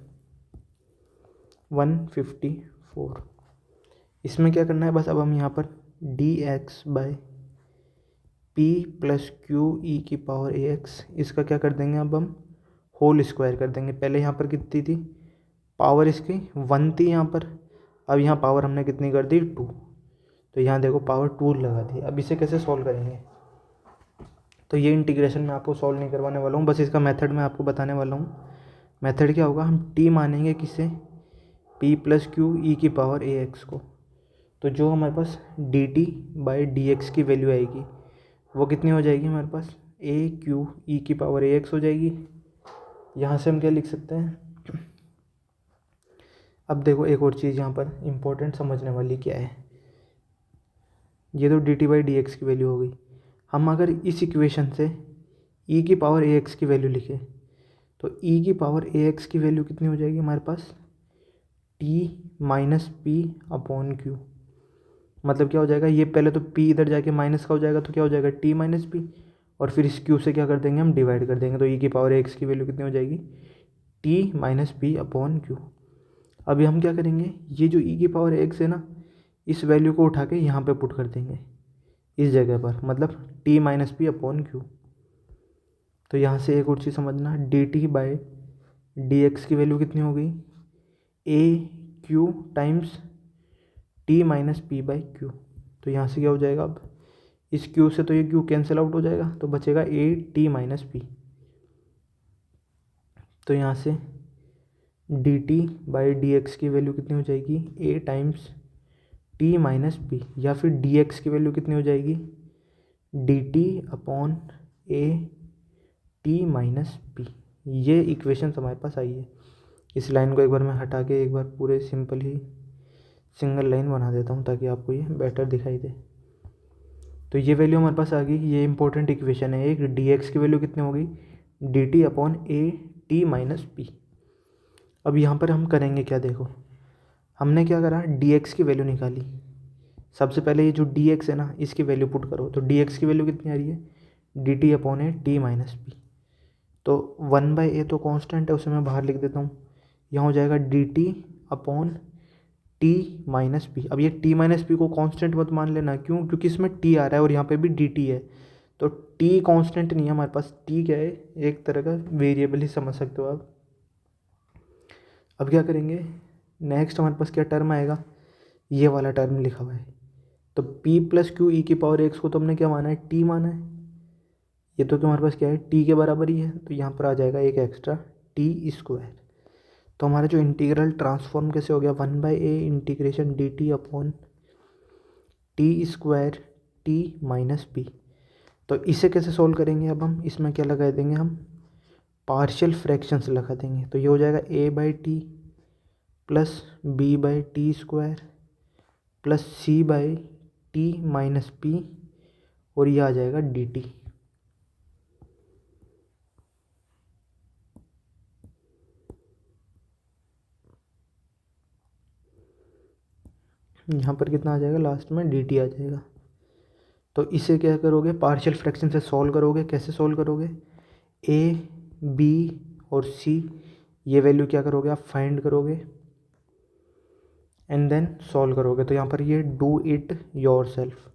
154, इसमें क्या करना है, बस अब हम यहाँ पर D x by P plus Q E की पावर ए एक्स, इसका क्या कर देंगे, अब हम होल स्क्वायर कर देंगे। पहले यहाँ पर कितनी थी पावर, इसकी 1 थी यहाँ पर, अब यहाँ पावर हमने कितनी कर दी, 2। तो यहाँ देखो पावर 2 लगा दी। अब इसे कैसे सॉल्व करेंगे, तो ये इंटीग्रेशन मैं आपको सॉल्व नहीं करवाने वाला हूँ, बस इसका मेथड मैं आपको बताने वाला हूँ। मेथड क्या होगा, हम t मानेंगे किसे, p प्लस क्यू ई की पावर ए एक्स को। तो जो हमारे पास dt बाई डी एक्स की वैल्यू आएगी वो कितनी हो जाएगी हमारे पास, ए क्यू ई की पावर ए एक्स हो जाएगी। यहाँ से हम क्या लिख सकते हैं, अब देखो एक और चीज़ यहाँ पर इम्पोर्टेंट समझने वाली क्या है, ये तो dt बाई डी एक्स की वैल्यू हो गई। हम अगर इस इक्वेशन से e की पावर ए एक्स की वैल्यू लिखें, तो e की पावर ए एक्स की वैल्यू कितनी हो जाएगी हमारे पास, t minus p upon Q. मतलब क्या हो जाएगा, ये पहले तो p इधर जाके माइनस का हो जाएगा, तो क्या हो जाएगा t माइनस पी, और फिर इस q से क्या कर देंगे हम, डिवाइड कर देंगे। तो e की पावर ए एक्स की वैल्यू कितनी हो जाएगी, t minus p upon Q. अभी हम क्या करेंगे, ये जो e की पावर ए एक्स है ना, इस वैल्यू को उठा के यहाँ पे पुट कर देंगे इस जगह पर, मतलब t minus p upon q. तो यहाँ से एक और चीज़ समझना, d t by d x की वैल्यू कितनी हो गई, a q times t minus p by q. तो यहाँ से क्या हो जाएगा, अब इस क्यू से तो ये क्यू कैंसिल आउट हो जाएगा, तो बचेगा ए टी माइनस पी। तो यहाँ से D t by d x की वैल्यू कितनी हो जाएगी, ए टाइम्स टी माइनस पी, या फिर डी एक्स की वैल्यू कितनी हो जाएगी, D T upon A T minus P. ये इक्वेशन हमारे पास आई है। इस लाइन को एक बार मैं हटा के एक बार पूरे सिंपल ही सिंगल लाइन बना देता हूँ ताकि आपको ये बेटर दिखाई दे। तो ये वैल्यू हमारे पास आ गई, ये इंपॉर्टेंट इक्वेशन है एक। डी एक्स की वैल्यू कितनी हो गई, D T upon A T minus P. अब यहाँ पर हम करेंगे क्या, देखो हमने क्या करा, डी एक्स की वैल्यू निकाली। सबसे पहले ये जो डी एक्स है ना, इसकी वैल्यू पुट करो। तो डी एक्स की वैल्यू कितनी आ रही है, D T upon A T minus P. तो 1/a तो कांस्टेंट है, उसे मैं बाहर लिख देता हूँ। यहाँ हो जाएगा D T upon T minus P. अब ये टी माइनस पी को कांस्टेंट मत मान लेना, क्यों, क्योंकि इसमें टी आ रहा है और यहाँ पे भी डी टी है। तो टी कांस्टेंट नहीं है हमारे पास, टी क्या है, एक तरह का वेरिएबल ही समझ सकते हो आप। अब क्या करेंगे, नेक्स्ट हमारे पास क्या टर्म आएगा, ये वाला टर्म लिखा हुआ है। तो p प्लस क्यू ई की पावर एक्स को तो हमने क्या माना है, t माना है। ये तो हमारे पास क्या है, t के बराबर ही है। तो यहाँ पर आ जाएगा एक एक्स्ट्रा टी स्क्वायर। तो हमारा जो इंटीग्रल ट्रांसफॉर्म कैसे हो गया, 1/a integration D T upon T square T minus P. तो इसे कैसे सोल्व करेंगे, अब हम इसमें क्या लगा देंगे, हम पार्शियल फ्रैक्शंस लगा देंगे। तो ये हो जाएगा a/t plus b/t square plus c/t minus P, और ये आ जाएगा dt। यहाँ पर कितना आ जाएगा, लास्ट में dt आ जाएगा। तो इसे क्या करोगे, पार्शियल फ्रैक्शन से सॉल्व करोगे। कैसे सॉल्व करोगे, a b और c ये वैल्यू क्या करोगे, आप फाइंड करोगे एंड देन सॉल्व करोगे। तो यहाँ पर ये do it your self,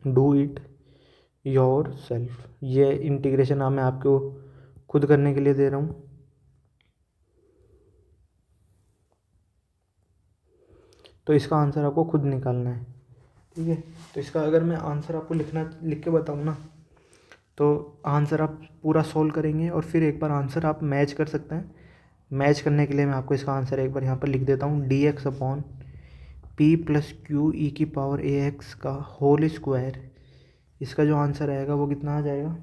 do it your self, ये इंटीग्रेशन मैं आपको खुद करने के लिए दे रहा हूँ। तो इसका आंसर आपको खुद निकालना है, ठीक है। तो इसका अगर मैं आंसर आपको लिख के बताऊँ ना, तो आंसर आप पूरा सोल्व करेंगे और फिर एक बार आंसर आप मैच कर सकते हैं। मैच करने के लिए मैं आपको इसका आंसर एक बार यहाँ पर लिख देता हूँ, d x upon p plus Q E की पावर ए एक्स का होल स्क्वायर। इसका जो आंसर आएगा वो कितना आ जाएगा,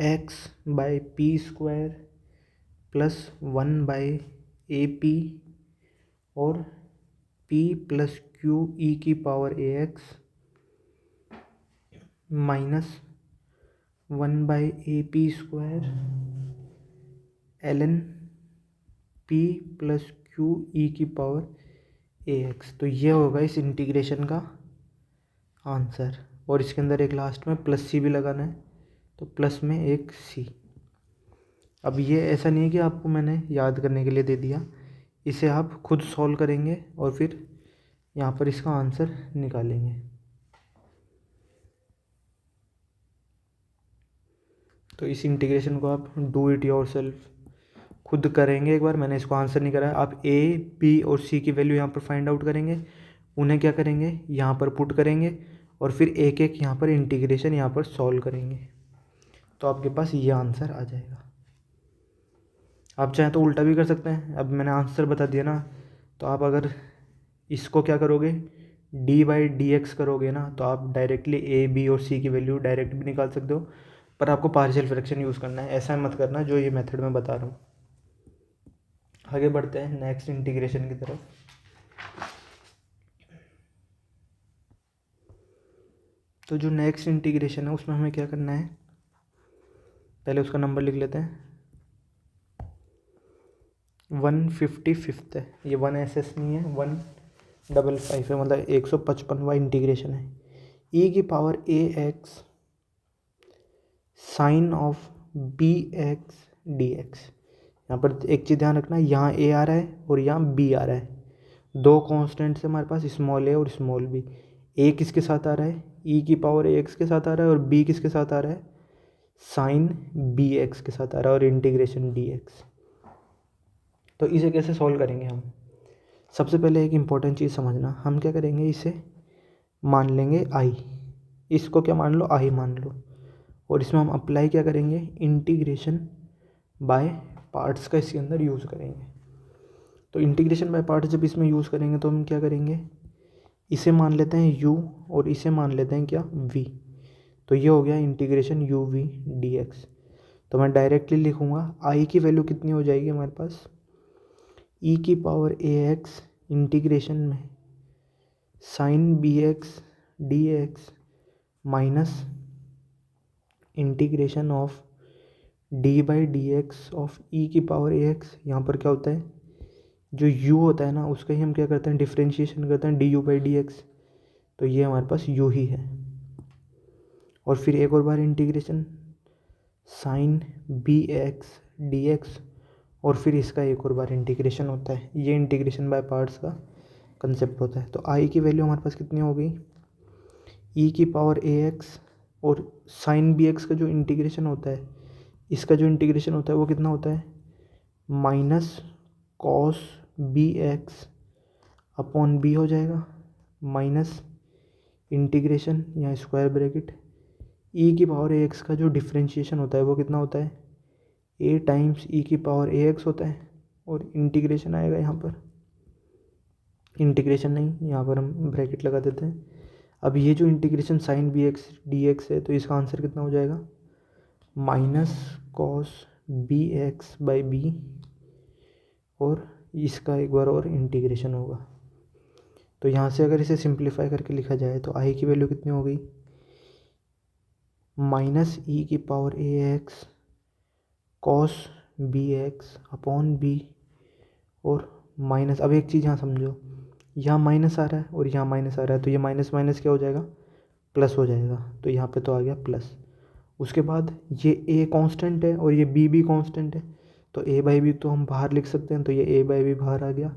x by p square plus 1/AP और p प्लस क्यू ई की पावर ए x minus 1/AP square ln p plus Q E की पावर ए एक्स। तो ये होगा इस इंटीग्रेशन का आंसर। और इसके अंदर एक लास्ट में प्लस सी भी लगाना है, तो प्लस में एक सी। अब ये ऐसा नहीं है कि आपको मैंने याद करने के लिए दे दिया, इसे आप खुद सॉल्व करेंगे और फिर यहाँ पर इसका आंसर निकालेंगे। तो इस इंटीग्रेशन को आप डू इट योर सेल्फ खुद करेंगे। एक बार मैंने इसको आंसर नहीं करा है, आप ए बी और सी की वैल्यू यहाँ पर फाइंड आउट करेंगे, उन्हें क्या करेंगे, यहाँ पर पुट करेंगे और फिर एक एक यहाँ पर इंटीग्रेशन यहाँ पर सॉल्व करेंगे। तो आपके पास ये आंसर आ जाएगा। आप चाहें तो उल्टा भी कर सकते हैं। अब मैंने आंसर बता दिया ना, तो आप अगर इसको क्या करोगे, d/dx करोगे ना, तो आप डायरेक्टली a b और c की वैल्यू डायरेक्ट भी निकाल सकते हो। पर आपको पार्शियल फ्रैक्शन यूज़ करना है, ऐसा मत करना जो ये मेथड मैं बता रहा हूँ। आगे बढ़ते हैं नेक्स्ट इंटीग्रेशन की तरफ। तो जो नेक्स्ट इंटीग्रेशन है उसमें हमें क्या करना है, पहले उसका नंबर लिख लेते हैं। 155 है, ये 1SS नहीं है, 155 है, मतलब 155वां इंटीग्रेशन है। e की power A x sine of B x D X. यहाँ पर एक चीज़ ध्यान रखना, यहाँ a आ रहा है और यहाँ b आ रहा है। दो कॉन्स्टेंट्स है हमारे पास, स्मॉल a और स्मॉल b। a किसके साथ आ रहा है, e की पावर एक्स के साथ आ रहा है, और b किसके साथ आ रहा है, साइन बी एक्स के साथ आ रहा है, और इंटीग्रेशन डी एक्स। तो इसे कैसे सॉल्व करेंगे हम, सबसे पहले एक इम्पॉर्टेंट चीज़ समझना, हम क्या करेंगे, इसे मान लेंगे i, इसको क्या मान लो, i मान लो, और इसमें हम अप्लाई क्या करेंगे, इंटीग्रेशन बाय पार्ट्स का इसके अंदर यूज़ करेंगे। तो इंटीग्रेशन बाय पार्ट्स जब इसमें यूज़ करेंगे तो हम क्या करेंगे, इसे मान लेते हैं u और इसे मान लेते हैं क्या, v। तो ये हो गया इंटीग्रेशन u v dx। तो मैं डायरेक्टली लिखूँगा i की वैल्यू कितनी हो जाएगी हमारे पास, e की पावर ए एक्स इंटीग्रेशन में sine B x D x minus integration of d by d x of e की पावर ए एक्स। यहाँ पर क्या होता है, जो u होता है ना उसका ही हम क्या करते हैं, डिफ्रेंशिएशन करते हैं D you by d x. तो ये हमारे पास u ही है। और फिर एक और बार integration sine B x D x, और फिर इसका एक और बार इंटीग्रेशन होता है। ये इंटीग्रेशन बाय पार्ट्स का कंसेप्ट होता है। तो आई की वैल्यू हमारे पास कितनी हो गई, ई की पावर ए एक्स, और साइन बी एक्स का जो इंटीग्रेशन होता है, इसका जो इंटीग्रेशन होता है वो कितना होता है, minus cos B x upon B हो जाएगा, माइनस इंटीग्रेशन या स्क्वायर ब्रैकेट ई की पावर ए एक्स का जो डिफ्रेंशिएशन होता है वो कितना होता है, ए टाइम्स ई की पावर ए एक्स होता है, और इंटीग्रेशन आएगा यहाँ पर, इंटीग्रेशन नहीं यहाँ पर हम ब्रैकेट लगा देते हैं। अब ये जो integration sine B x D X है, तो इसका आंसर कितना हो जाएगा, minus cos B x by B, और इसका एक बार और इंटीग्रेशन होगा। तो यहाँ से अगर इसे सिंप्लीफाई करके लिखा जाए तो आई की वैल्यू कितनी हो गई, माइनस ई की पावर ए x cos B x upon b, और माइनस, अब एक चीज़ यहाँ समझो, यहाँ माइनस आ रहा है और यहाँ माइनस आ रहा है, तो ये माइनस माइनस क्या हो जाएगा, प्लस हो जाएगा। तो यहाँ पे तो आ गया प्लस। उसके बाद ये ए कांस्टेंट है और ये बी भी कांस्टेंट है, तो ए बाई बी तो हम बाहर लिख सकते हैं, तो ये ए बाई बी बाहर आ गया।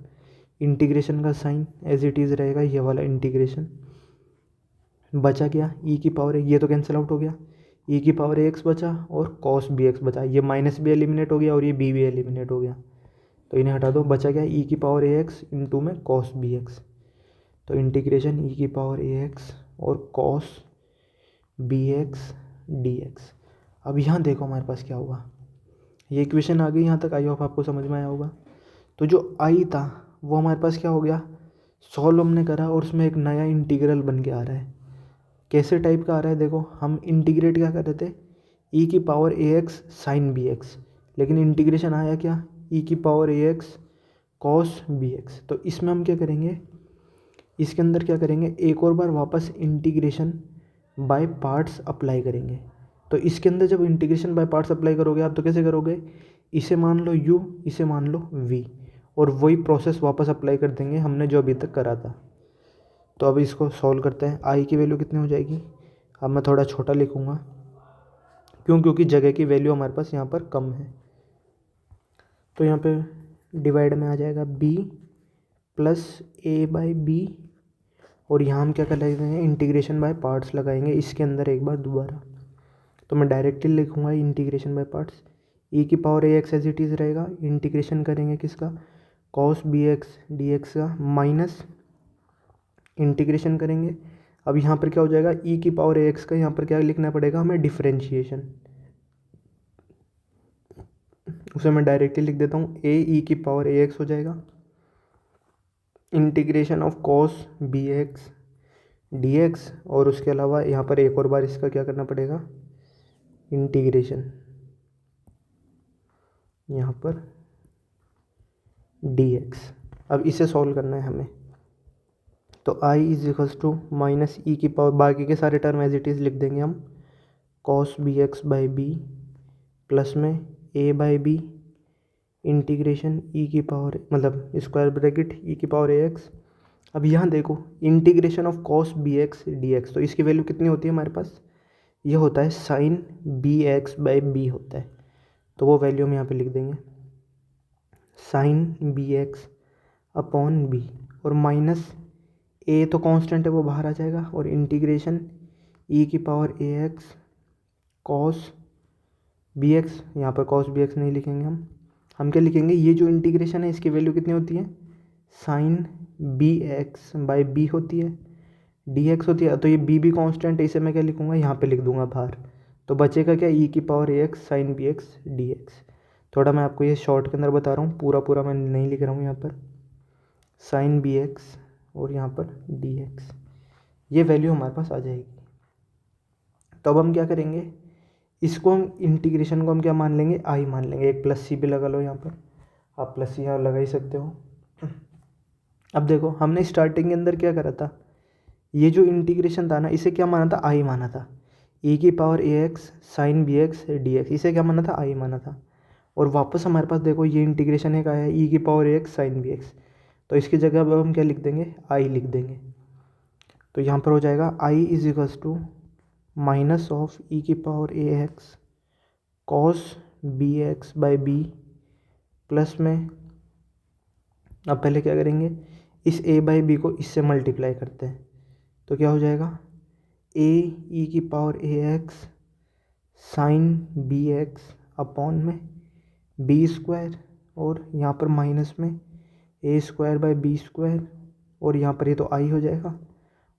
इंटीग्रेशन का साइन एज इट इज़ रहेगा, ये वाला इंटीग्रेशन। बचा क्या, ई की पावर ए, ये तो कैंसिल आउट हो गया, ई की पावर ए एक्स बचा और कॉस बी एक्स बचा, ये माइनस भी एलिमिनेट हो गया और ये बी भी एलिमिनेट हो गया, तो इन्हें हटा दो। बचा क्या, ई की पावर ए एक्स इंटू में कॉस बी एक्स, तो इंटीग्रेशन ई की पावर ए एक्स और cos B x D X. अब यहाँ देखो हमारे पास क्या होगा, ये इक्वेशन आ गई यहाँ तक, आई होप आपको समझ में आया होगा। तो जो आई था वो हमारे पास क्या हो गया, सॉल्व हमने करा और उसमें एक नया इंटीग्रल बन के आ रहा है। कैसे टाइप का आ रहा है, देखो हम इंटीग्रेट क्या कर रहे थे, ई की पावर ए एक्स साइन बी एक्स, लेकिन इंटीग्रेशन आया क्या, ई की पावर ए एक्स कॉस बी एक्स। तो इसमें हम क्या करेंगे, इसके अंदर क्या करेंगे, एक और बार वापस इंटीग्रेशन बाय पार्ट्स अप्लाई करेंगे। तो इसके अंदर जब इंटीग्रेशन बाय पार्ट्स अप्लाई करोगे आप, तो कैसे करोगे, इसे मान लो u, इसे मान लो v, और वही प्रोसेस वापस अप्लाई कर देंगे हमने जो अभी तक करा था। तो अब इसको सॉल्व करते हैं। आई की वैल्यू कितनी हो जाएगी, अब मैं थोड़ा छोटा लिखूँगा क्योंकि जगह की वैल्यू हमारे पास यहाँ पर कम है। तो यहाँ पे डिवाइड में आ जाएगा b plus A by B, और यहाँ हम क्या कर लेंगे, इंटीग्रेशन बाय पार्ट्स लगाएंगे इसके अंदर एक बार दोबारा। तो मैं डायरेक्टली लिखूँगा इंटीग्रेशन बाय पार्ट्स, ई की power A x as it is रहेगा, इंटीग्रेशन करेंगे किसका, cos B x D x का, माइनस इंटीग्रेशन करेंगे। अब यहाँ पर क्या हो जाएगा, ई की पावर ए एक्स का यहाँ पर क्या लिखना पड़ेगा हमें, डिफ्रेंशिएशन, उसे मैं डायरेक्टली लिख देता हूँ, ए ई की पावर ए एक्स हो जाएगा, integration of cos B x D x, और उसके अलावा यहाँ पर एक और बार इसका क्या करना पड़ेगा, इंटीग्रेशन यहाँ पर डी एक्स। अब इसे सॉल्व करना है हमें। तो आई is equals to minus e की पावर, बाकी के सारे टर्म एज इट इज़ लिख देंगे हम, cos B x by b plus में ए बाई बी इंटीग्रेशन ई की पावर, मतलब स्क्वायर ब्रैकेट ई की पावर ए एक्स। अब यहाँ देखो integration of cos B x D x, तो इसकी वैल्यू कितनी होती है हमारे पास, ये होता है sine B x by b होता है, तो वो वैल्यू हम यहाँ पे लिख देंगे, sine B x upon b, और माइनस ए तो कांस्टेंट है वो बाहर आ जाएगा, और इंटीग्रेशन ई की पावर ए एक्स कॉस बी एक्स, यहाँ पर कॉस बी एक्स नहीं लिखेंगे हम क्या लिखेंगे, ये जो इंटीग्रेशन है इसकी वैल्यू कितनी होती है, sine B x by b होती है, डी एक्स होती है, तो ये बी भी कांस्टेंट है, इसे मैं क्या लिखूँगा, यहाँ पे लिख दूंगा बाहर। तो बचेगा क्या, ई की पावर ए x sine B x D x. थोड़ा मैं आपको ये शॉर्ट के अंदर बता रहा हूँ, पूरा मैं नहीं लिख रहा हूँ यहाँ पर, साइन बी एक्स और यहाँ पर डी एक्स, ये वैल्यू हमारे पास आ जाएगी। तो अब हम क्या करेंगे, इसको हम इंटीग्रेशन को हम क्या मान लेंगे, आई मान लेंगे, एक प्लस सी भी लगा लो यहाँ पर, आप प्लस सी यहाँ लगा ही सकते हो। अब देखो हमने स्टार्टिंग के अंदर क्या करा था, ये जो इंटीग्रेशन था ना इसे क्या माना था, आई माना था, ई की पावर ए x sine B x D x, इसे क्या माना था, आई माना था। और वापस हमारे पास देखो ये इंटीग्रेशन है, क्या है, ई की पावर ए एक्स साइन बी एक्स, तो इसकी जगह अब हम क्या लिख देंगे, आई लिख देंगे। तो यहाँ पर हो जाएगा I is equals to minus of e की power A x cos B x by b plus में, अब पहले क्या करेंगे, इस ए बाई बी को इससे मल्टीप्लाई करते हैं, तो क्या हो जाएगा, ए ई की पावर ए x sine B x upon में बी स्क्वायर, और यहाँ पर माइनस में a square by b square, और यहाँ पर ये तो आई हो जाएगा,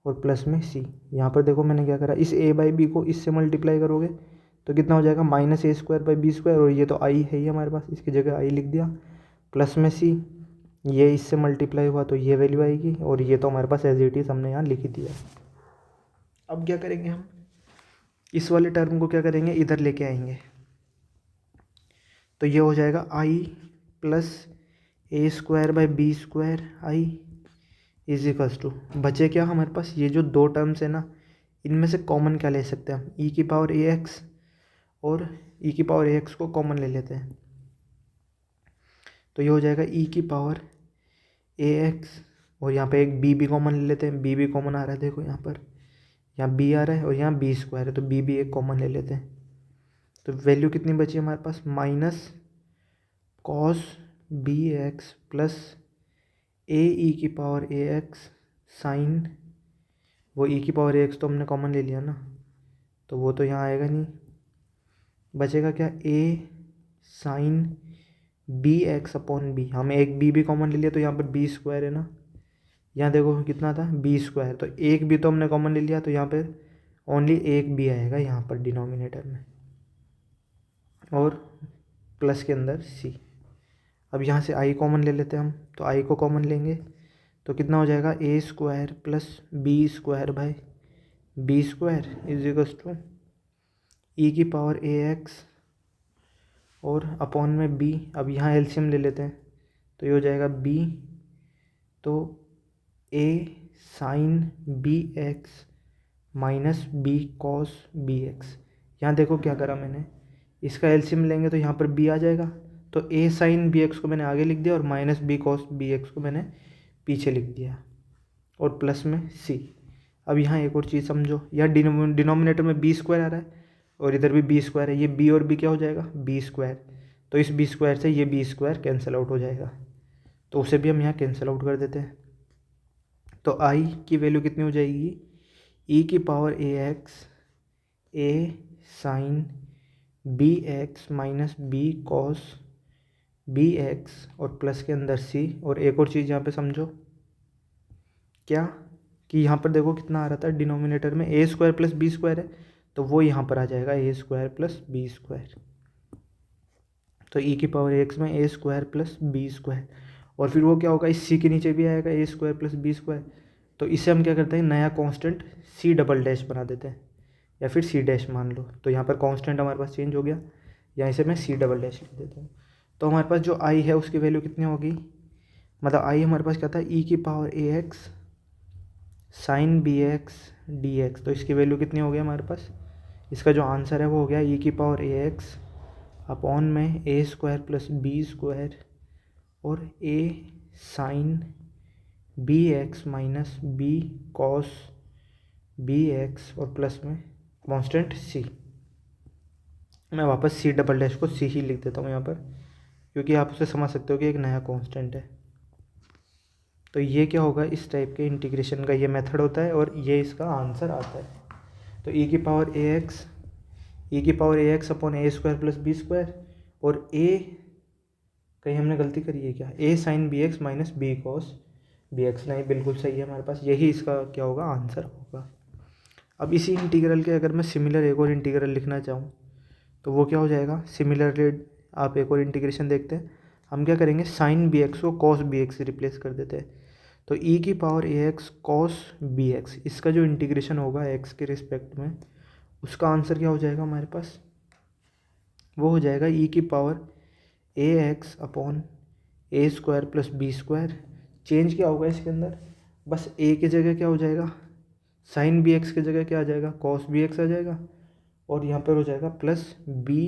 और प्लस में सी। यहाँ पर देखो मैंने क्या करा, इस ए बाई बी को इससे मल्टीप्लाई करोगे तो कितना हो जाएगा, minus a square by b square, और ये तो आई है ही हमारे पास, इसकी जगह आई लिख दिया, प्लस में सी, ये इससे मल्टीप्लाई हुआ तो ये वैल्यू आएगी, और ये तो हमारे पास एज इट इज़ हमने यहाँ लिख ही दिया। अब क्या करेंगे हम, इस वाले टर्म को क्या करेंगे, इधर लेके आएंगे, तो ये हो जाएगा I plus a square by b square I is equals to, बचे क्या हमारे पास, ये जो दो टर्म्स है ना, इनमें से कॉमन क्या ले सकते हैं हम, ई की पावर ए एक्स और ई की पावर ए एक्स को कॉमन ले लेते हैं, तो ये हो जाएगा ई की पावर ए एक्स, और यहाँ पे एक बी भी कॉमन ले लेते हैं, बी भी कॉमन आ रहा है देखो यहाँ पर, यहाँ बी आ रहा है और यहाँ बी स्क्वायर है, तो बी भी एक कॉमन ले लेते हैं, तो वैल्यू कितनी बची हमारे पास, minus cos B x plus a e की पावर ए एक्स साइन, वो ई की पावर ए एक्स तो हमने कॉमन ले लिया ना, तो वो तो यहाँ आएगा नहीं, बचेगा क्या, a sine B x upon b, हम एक बी भी कॉमन ले लिया, तो यहाँ पर बी स्क्वायर है ना, यहाँ देखो कितना था, बी स्क्वायर, तो एक बी तो हमने कॉमन ले लिया, तो यहाँ पर ओनली एक बी आएगा यहाँ पर डिनोमिनेटर में, और प्लस के अंदर सी। अब यहाँ से आई कॉमन ले लेते हैं हम, तो आई को कॉमन लेंगे तो कितना हो जाएगा, a square plus b square by b square is equals to e की पावर ए एक्स और अपॉन में बी, अब यहाँ एलसीएम ले लेते हैं, तो ये हो जाएगा बी, तो a sine B x minus b cos B x, यहाँ देखो क्या करा मैंने, इसका एलसीएम लेंगे तो यहाँ पर बी आ जाएगा, तो ए साइन बी एक्स को मैंने आगे लिख दिया और minus b cos B x को मैंने पीछे लिख दिया, और प्लस में सी। अब यहाँ एक और चीज़ समझो, यहाँ डिनोमिनेटर में बी स्क्वायर आ रहा है और इधर भी बी स्क्वायर है, ये बी और बी क्या हो जाएगा, बी स्क्वायर, तो इस बी स्क्वायर से ये बी स्क्वायर कैंसिल आउट हो जाएगा, तो उसे भी हम यहाँ कैंसिल आउट कर देते हैं, तो आई की वैल्यू कितनी हो जाएगी, ई की power A x a sine B x minus b cos B x और प्लस के अंदर सी। और एक और चीज़ यहाँ पे समझो, क्या कि यहाँ पर देखो कितना आ रहा था डिनोमिनेटर में, a square plus b square है, तो वो यहाँ पर आ जाएगा a square plus b square, तो ई की पावर एक्स में a square plus b square, और फिर वो क्या होगा, इस सी के नीचे भी आएगा ए स्क्वायर प्लस बी स्क्वायर, तो इसे हम क्या करते हैं, नया कांस्टेंट सी डबल डैश बना देते हैं, या फिर सी डैश मान लो, तो यहाँ पर कांस्टेंट हमारे पास चेंज हो गया, यहाँ इसे मैं सी डबल डैश लिख देता हूँ, तो हमारे पास जो आई है उसकी वैल्यू कितनी होगी, मतलब आई हमारे पास क्या था, ई की पावर ए x sine B x D x, तो इसकी वैल्यू कितनी हो गई हमारे पास, इसका जो आंसर है वो हो गया ई की पावर ए एक्स अपॉन में a square plus b square और a sine B x minus b cos B x और प्लस में कांस्टेंट सी। मैं वापस सी डबल डैश को सी ही लिख देता हूँ यहाँ पर, क्योंकि आप उसे समझ सकते हो कि एक नया कांस्टेंट है। तो ये क्या होगा, इस टाइप के इंटीग्रेशन का ये मेथड होता है और ये इसका आंसर आता है। तो ई की power A x upon a square plus b square, और ए कहीं हमने गलती करी है क्या, a sine B x minus b cos B x, नहीं बिल्कुल सही है हमारे पास, यही इसका क्या होगा, आंसर होगा। अब इसी इंटीग्रल के अगर मैं सिमिलर एक और इंटीग्रल लिखना चाहूँ तो वो क्या हो जाएगा, सिमिलरली आप एक और इंटीग्रेशन देखते हैं, हम क्या करेंगे, साइन बी एक्स को कॉस बी एक्स से रिप्लेस कर देते हैं, तो ई की पावर ए एक्स कॉस बी एक्स, इसका जो इंटीग्रेशन होगा एक्स के रिस्पेक्ट में, उसका आंसर क्या हो जाएगा हमारे पास, वो हो जाएगा ई की power A x upon a square plus b square. Change क्या होगा इसके अंदर, बस ए की जगह क्या हो जाएगा, साइन बी एक्स की जगह क्या आ जाएगा, कॉस बी एक्स आ जाएगा, और यहाँ पर हो जाएगा plus b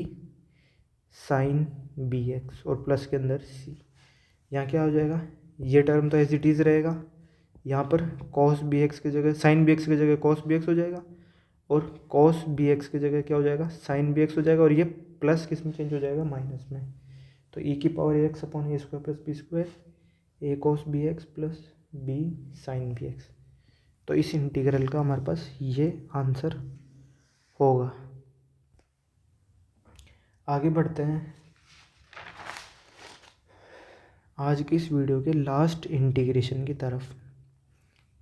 sine B x और प्लस के अंदर सी। यहाँ क्या हो जाएगा, ये टर्म तो एज इट इज़ रहेगा, यहाँ पर कॉस बी एक्स की जगह साइन बी एक्स की जगह कॉस बी एक्स हो जाएगा और कॉस बी एक्स की जगह क्या हो जाएगा, साइन बी एक्स हो जाएगा और ये प्लस किस में चेंज हो जाएगा, माइनस में। तो ई की power A x upon a square plus b square a cos B x plus b sine B x. तो इस इंटीग्रल का हमारे पास ये आंसर होगा। आगे बढ़ते हैं आज की इस वीडियो के लास्ट इंटीग्रेशन की तरफ।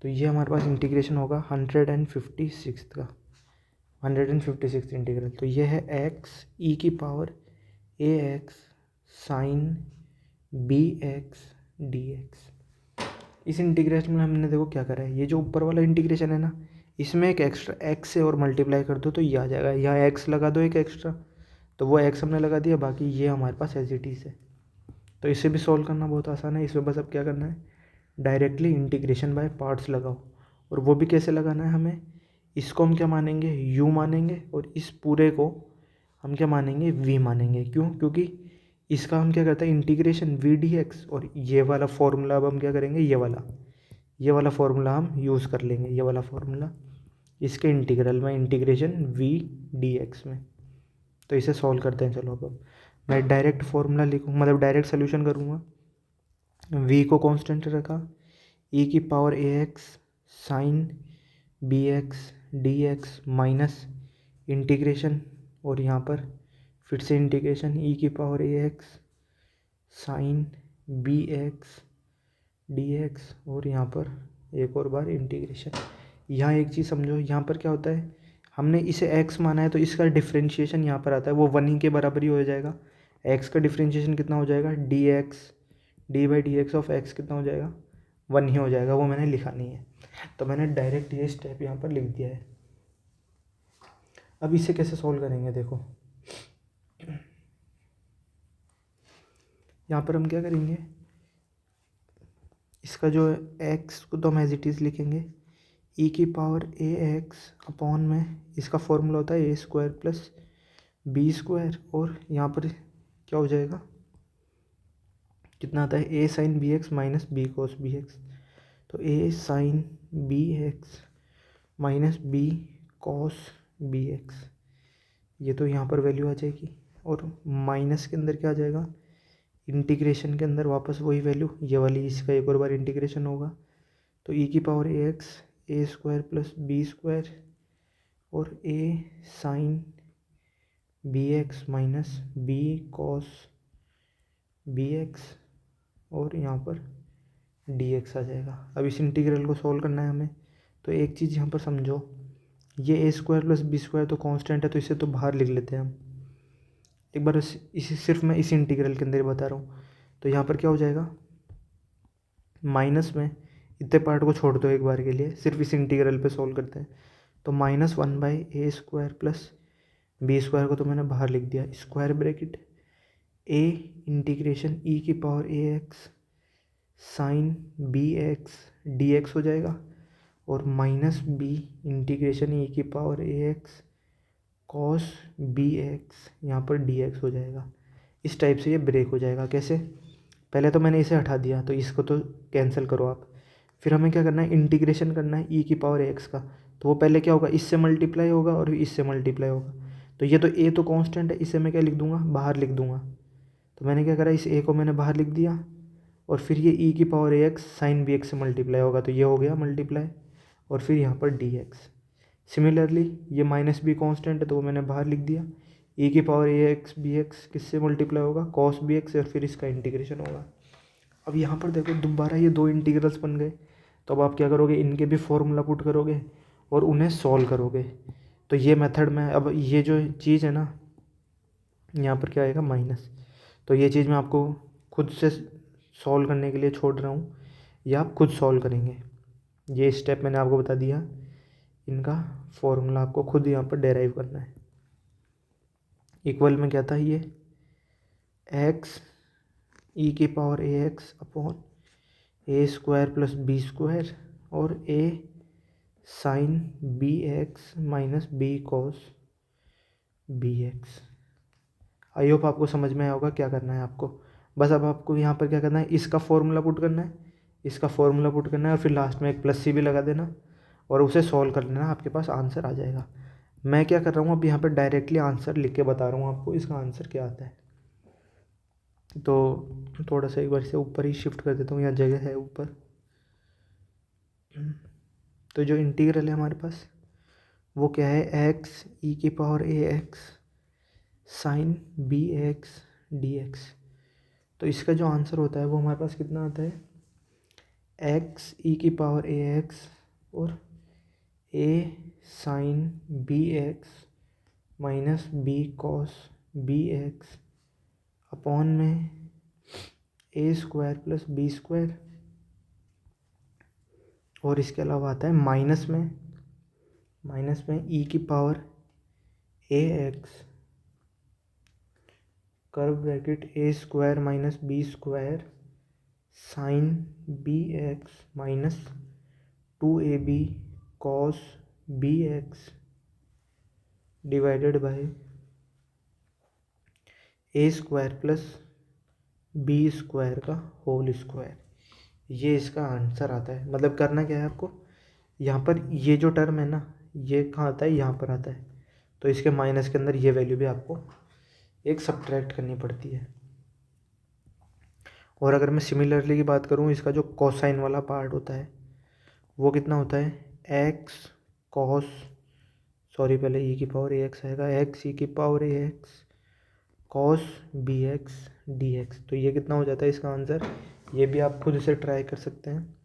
तो ये हमारे पास इंटीग्रेशन होगा 156 का, 156 इंटीग्रल। तो ये है एक्स ई की पावर ए x sine B x D x. इस इंटीग्रेशन में हमने देखो क्या करा है, ये जो ऊपर वाला इंटीग्रेशन है ना, इसमें एक एक्स्ट्रा एक्स से और मल्टीप्लाई कर दो तो ये आ जाएगा, यहाँ एक्स लगा दो एक एक्स्ट्रा, तो वो एक्स हमने लगा दिया, बाकी ये हमारे पास एज इट इज़ है। तो इसे भी सॉल्व करना बहुत आसान है। इसमें बस अब क्या करना है, डायरेक्टली इंटीग्रेशन बाय पार्ट्स लगाओ। और वो भी कैसे लगाना है हमें, इसको हम क्या मानेंगे, यू मानेंगे और इस पूरे को हम क्या मानेंगे, वी मानेंगे। क्यों, क्योंकि इसका हम क्या करते हैं इंटीग्रेशन वी डी एक्स, और ये वाला फॉर्मूला अब हम क्या करेंगे, ये वाला फॉर्मूला हम यूज़ कर लेंगे, ये वाला फॉर्मूला इसके इंटीग्रल में, इंटीग्रेशन वी डी एक्स में। तो इसे सॉल्व करते हैं। चलो अब मैं डायरेक्ट फॉर्मूला लिखूँ, मतलब डायरेक्ट सोल्यूशन करूँगा। वी को कांस्टेंट रखा, ई की पावर ए x sine B x D x minus integration, और यहाँ पर फिर से इंटीग्रेशन ई की पावर ए x sine B x D x, और यहाँ पर एक और बार इंटीग्रेशन। यहाँ एक चीज़ समझो, यहाँ पर क्या होता है, हमने इसे x माना है तो इसका डिफ्रेंशिएशन यहाँ पर आता है, वो 1 ही के बराबर ही हो जाएगा। x का डिफ्रेंशिएशन कितना हो जाएगा, D x D by d x of x कितना हो जाएगा, 1 ही हो जाएगा। वो मैंने लिखा नहीं है, तो मैंने डायरेक्ट ये स्टेप यहाँ पर लिख दिया है। अब इसे कैसे सॉल्व करेंगे, देखो यहाँ पर हम क्या करेंगे, इसका जो x को तो हम एज इट इज़ लिखेंगे, ई की पावर ए एक्स अपॉन में इसका फॉर्मूला होता है a square plus b square, और यहाँ पर क्या हो जाएगा, कितना आता है, a sine B x minus b cos B x. तो a sine B x minus b cos B x, ये तो यहाँ पर वैल्यू आ जाएगी, और माइनस के अंदर क्या आ जाएगा, इंटीग्रेशन के अंदर वापस वही वैल्यू, ये वाली, इसका एक और बार इंटीग्रेशन होगा। तो ई की power A x a square plus b square और a sine B x minus b cos B x, और यहाँ पर डी एक्स आ जाएगा। अब इस इंटीग्रल को सॉल्व करना है हमें। तो एक चीज़ यहाँ पर समझो, ये ए स्क्वायर प्लस बी स्क्वायर तो कांस्टेंट है, तो इसे तो बाहर लिख लेते हैं हम एक बार। इसी सिर्फ मैं इस इंटीग्रल के अंदर बता रहा हूँ। तो यहाँ पर क्या हो जाएगा, माइनस में इतने पार्ट को छोड़ दो एक बार के लिए, सिर्फ इस इंटीग्रल पे सॉल्व करते हैं। तो -1 by a square plus b square को तो मैंने बाहर लिख दिया, स्क्वायर ब्रैकेट ए इंटीग्रेशन ई की पावर ए x sine B x D x हो जाएगा, और माइनस बी इंटीग्रेशन ई की पावर ए एक्स कॉस बी एक्स, यहाँ पर डी एक्स हो जाएगा। इस टाइप से ये ब्रेक हो जाएगा। कैसे, पहले तो मैंने इसे हटा दिया, तो इसको तो कैंसिल करो आप। फिर हमें क्या करना है, इंटीग्रेशन करना है ई की पावर एक्स का। तो वो पहले क्या होगा, इससे मल्टीप्लाई होगा और इससे मल्टीप्लाई होगा। तो ये तो ए तो कांस्टेंट है, इसे मैं क्या लिख दूंगा, बाहर लिख दूंगा। तो मैंने क्या करा, इस ए को मैंने बाहर लिख दिया, और फिर ये ई की पावर ए एक्स साइन बी एक्स से मल्टीप्लाई होगा, तो ये हो गया मल्टीप्लाई, और फिर यहाँ पर डी एक्स। सिमिलरली ये माइनस बी कॉन्स्टेंट है, तो वो मैंने बाहर लिख दिया, ई की पावर ए एक्स बी एक्स किससे मल्टीप्लाई होगा, कॉस बी एक्स, और फिर इसका इंटीग्रेशन होगा। अब यहाँ पर देखो दोबारा ये दो इंटीग्रल्स बन गए। तो अब आप क्या करोगे, इनके भी फॉर्मूला पुट करोगे और उन्हें सॉल्व करोगे। तो ये मेथड में, अब ये जो चीज़ है ना, यहाँ पर क्या आएगा, माइनस। तो ये चीज़ मैं आपको खुद से सॉल्व करने के लिए छोड़ रहा हूँ, या आप खुद सॉल्व करेंगे। ये स्टेप मैंने आपको बता दिया, इनका फॉर्मूला आपको खुद यहाँ पर डेराइव करना है। इक्वल में क्या था, ये एक्स ई की power A x upon a square plus b square और a sine B x minus b cos bx। I hope आपको समझ में आया होगा क्या करना है आपको। बस अब आपको यहाँ पर क्या करना है, इसका फॉर्मूला पुट करना है, इसका फॉर्मूला पुट करना है और फिर लास्ट में एक प्लस सी भी लगा देना और उसे सॉल्व कर लेना, आपके पास आंसर आ जाएगा। मैं क्या कर रहा हूँ अब यहाँ पर डायरेक्टली आंसर लिख के बता रहा हूँ आपको इसका आंसर क्या आता है। तो थोड़ा सा एक बार से ऊपर ही शिफ्ट कर देता हूँ, यहाँ जगह है ऊपर। तो जो इंटीग्रल है हमारे पास वो क्या है, एक्स ई की पावर ए x sine B x D x. तो इसका जो आंसर होता है वो हमारे पास कितना आता है, एक्स ई की पावर ए एक्स और a sine B x minus b cos B x upon में a square plus b square, और इसके अलावा आता है माइनस में ई की power A x curve bracket a square minus b square sine B x minus 2ab cos B x divided by a square plus b square का whole square. ये इसका आंसर आता है। मतलब करना क्या है आपको, यहाँ पर ये जो टर्म है ना, ये कहाँ आता है, यहाँ पर आता है। तो इसके माइनस के अंदर ये वैल्यू भी आपको एक सब्ट्रैक्ट करनी पड़ती है। और अगर मैं सिमिलरली की बात करूँ, इसका जो कोसाइन वाला पार्ट होता है वो कितना होता है, एक्स कॉस, सॉरी पहले ई की पावर ए एक्स आएगा, एक्स ई की पावर ए x cos B x D x. तो ये कितना हो जाता है इसका आंसर, ये भी आप खुद से ट्राई कर सकते हैं।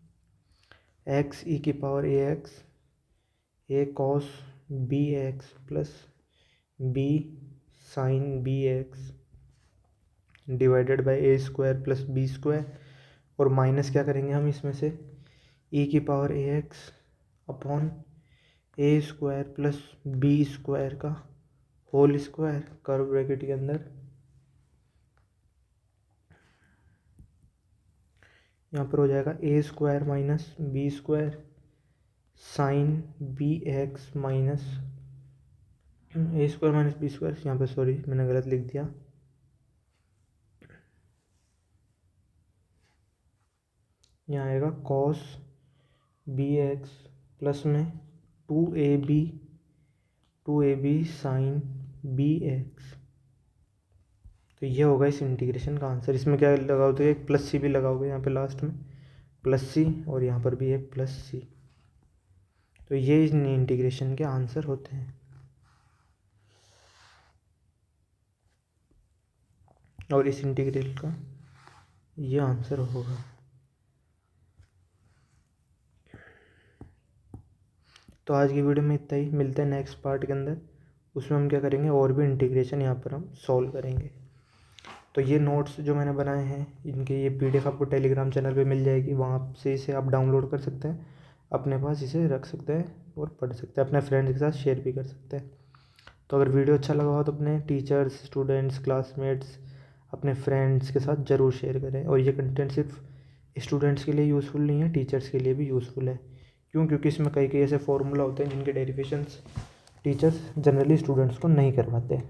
एक्स ई की power A x a cos B x plus b sine B x divided by a square plus b square, और माइनस क्या करेंगे हम इसमें से, ई की power A x upon a square plus b square का whole square curve bracket के अंदर। यहाँ पर हो जाएगा a square minus b square sine B x minus a square minus b square, यहाँ पर सॉरी मैंने गलत लिख दिया, यहाँ आएगा कॉस बी एक्स प्लस में 2ab साइन बी एक्स। तो ये होगा इस इंटीग्रेशन का आंसर। इसमें क्या लगाओगे, एक प्लस सी भी लगाओगे यहाँ पे लास्ट में, प्लस सी, और यहाँ पर भी एक प्लस सी। तो ये इस इंटीग्रेशन के आंसर होते हैं। और इस इंटीग्रल का ये आंसर होगा। तो आज की वीडियो में इतना ही, मिलते हैं नेक्स्ट पार्ट के अंदर। उसमें हम क्या करेंगे, और भी इंटीग्रेशन यहाँ पर हम सॉल्व करेंगे। तो ये नोट्स जो मैंने बनाए हैं, इनके ये PDF आपको टेलीग्राम चैनल पे मिल जाएगी, वहाँ से इसे आप डाउनलोड कर सकते हैं, अपने पास इसे रख सकते हैं और पढ़ सकते हैं, अपने फ्रेंड्स के साथ शेयर भी कर सकते हैं। तो अगर वीडियो अच्छा लगा हो तो अपने टीचर्स, स्टूडेंट्स, क्लासमेट्स, अपने फ्रेंड्स के साथ ज़रूर शेयर करें। और ये कंटेंट सिर्फ स्टूडेंट्स के लिए यूज़फुल नहीं है, टीचर्स के लिए भी यूज़फुल है। क्यों, क्योंकि इसमें कई ऐसे फॉर्मूला होते हैं जिनके डेरिवेशंस टीचर्स जनरली स्टूडेंट्स को नहीं करवाते।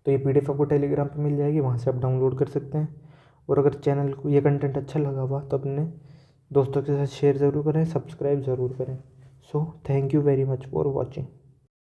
तो ये PDF आपको टेलीग्राम पे मिल जाएगी, वहाँ से आप डाउनलोड कर सकते हैं। और अगर चैनल को ये कंटेंट अच्छा लगा हुआ तो अपने दोस्तों के साथ शेयर ज़रूर करें, सब्सक्राइब ज़रूर करें। So thank you very much for watching.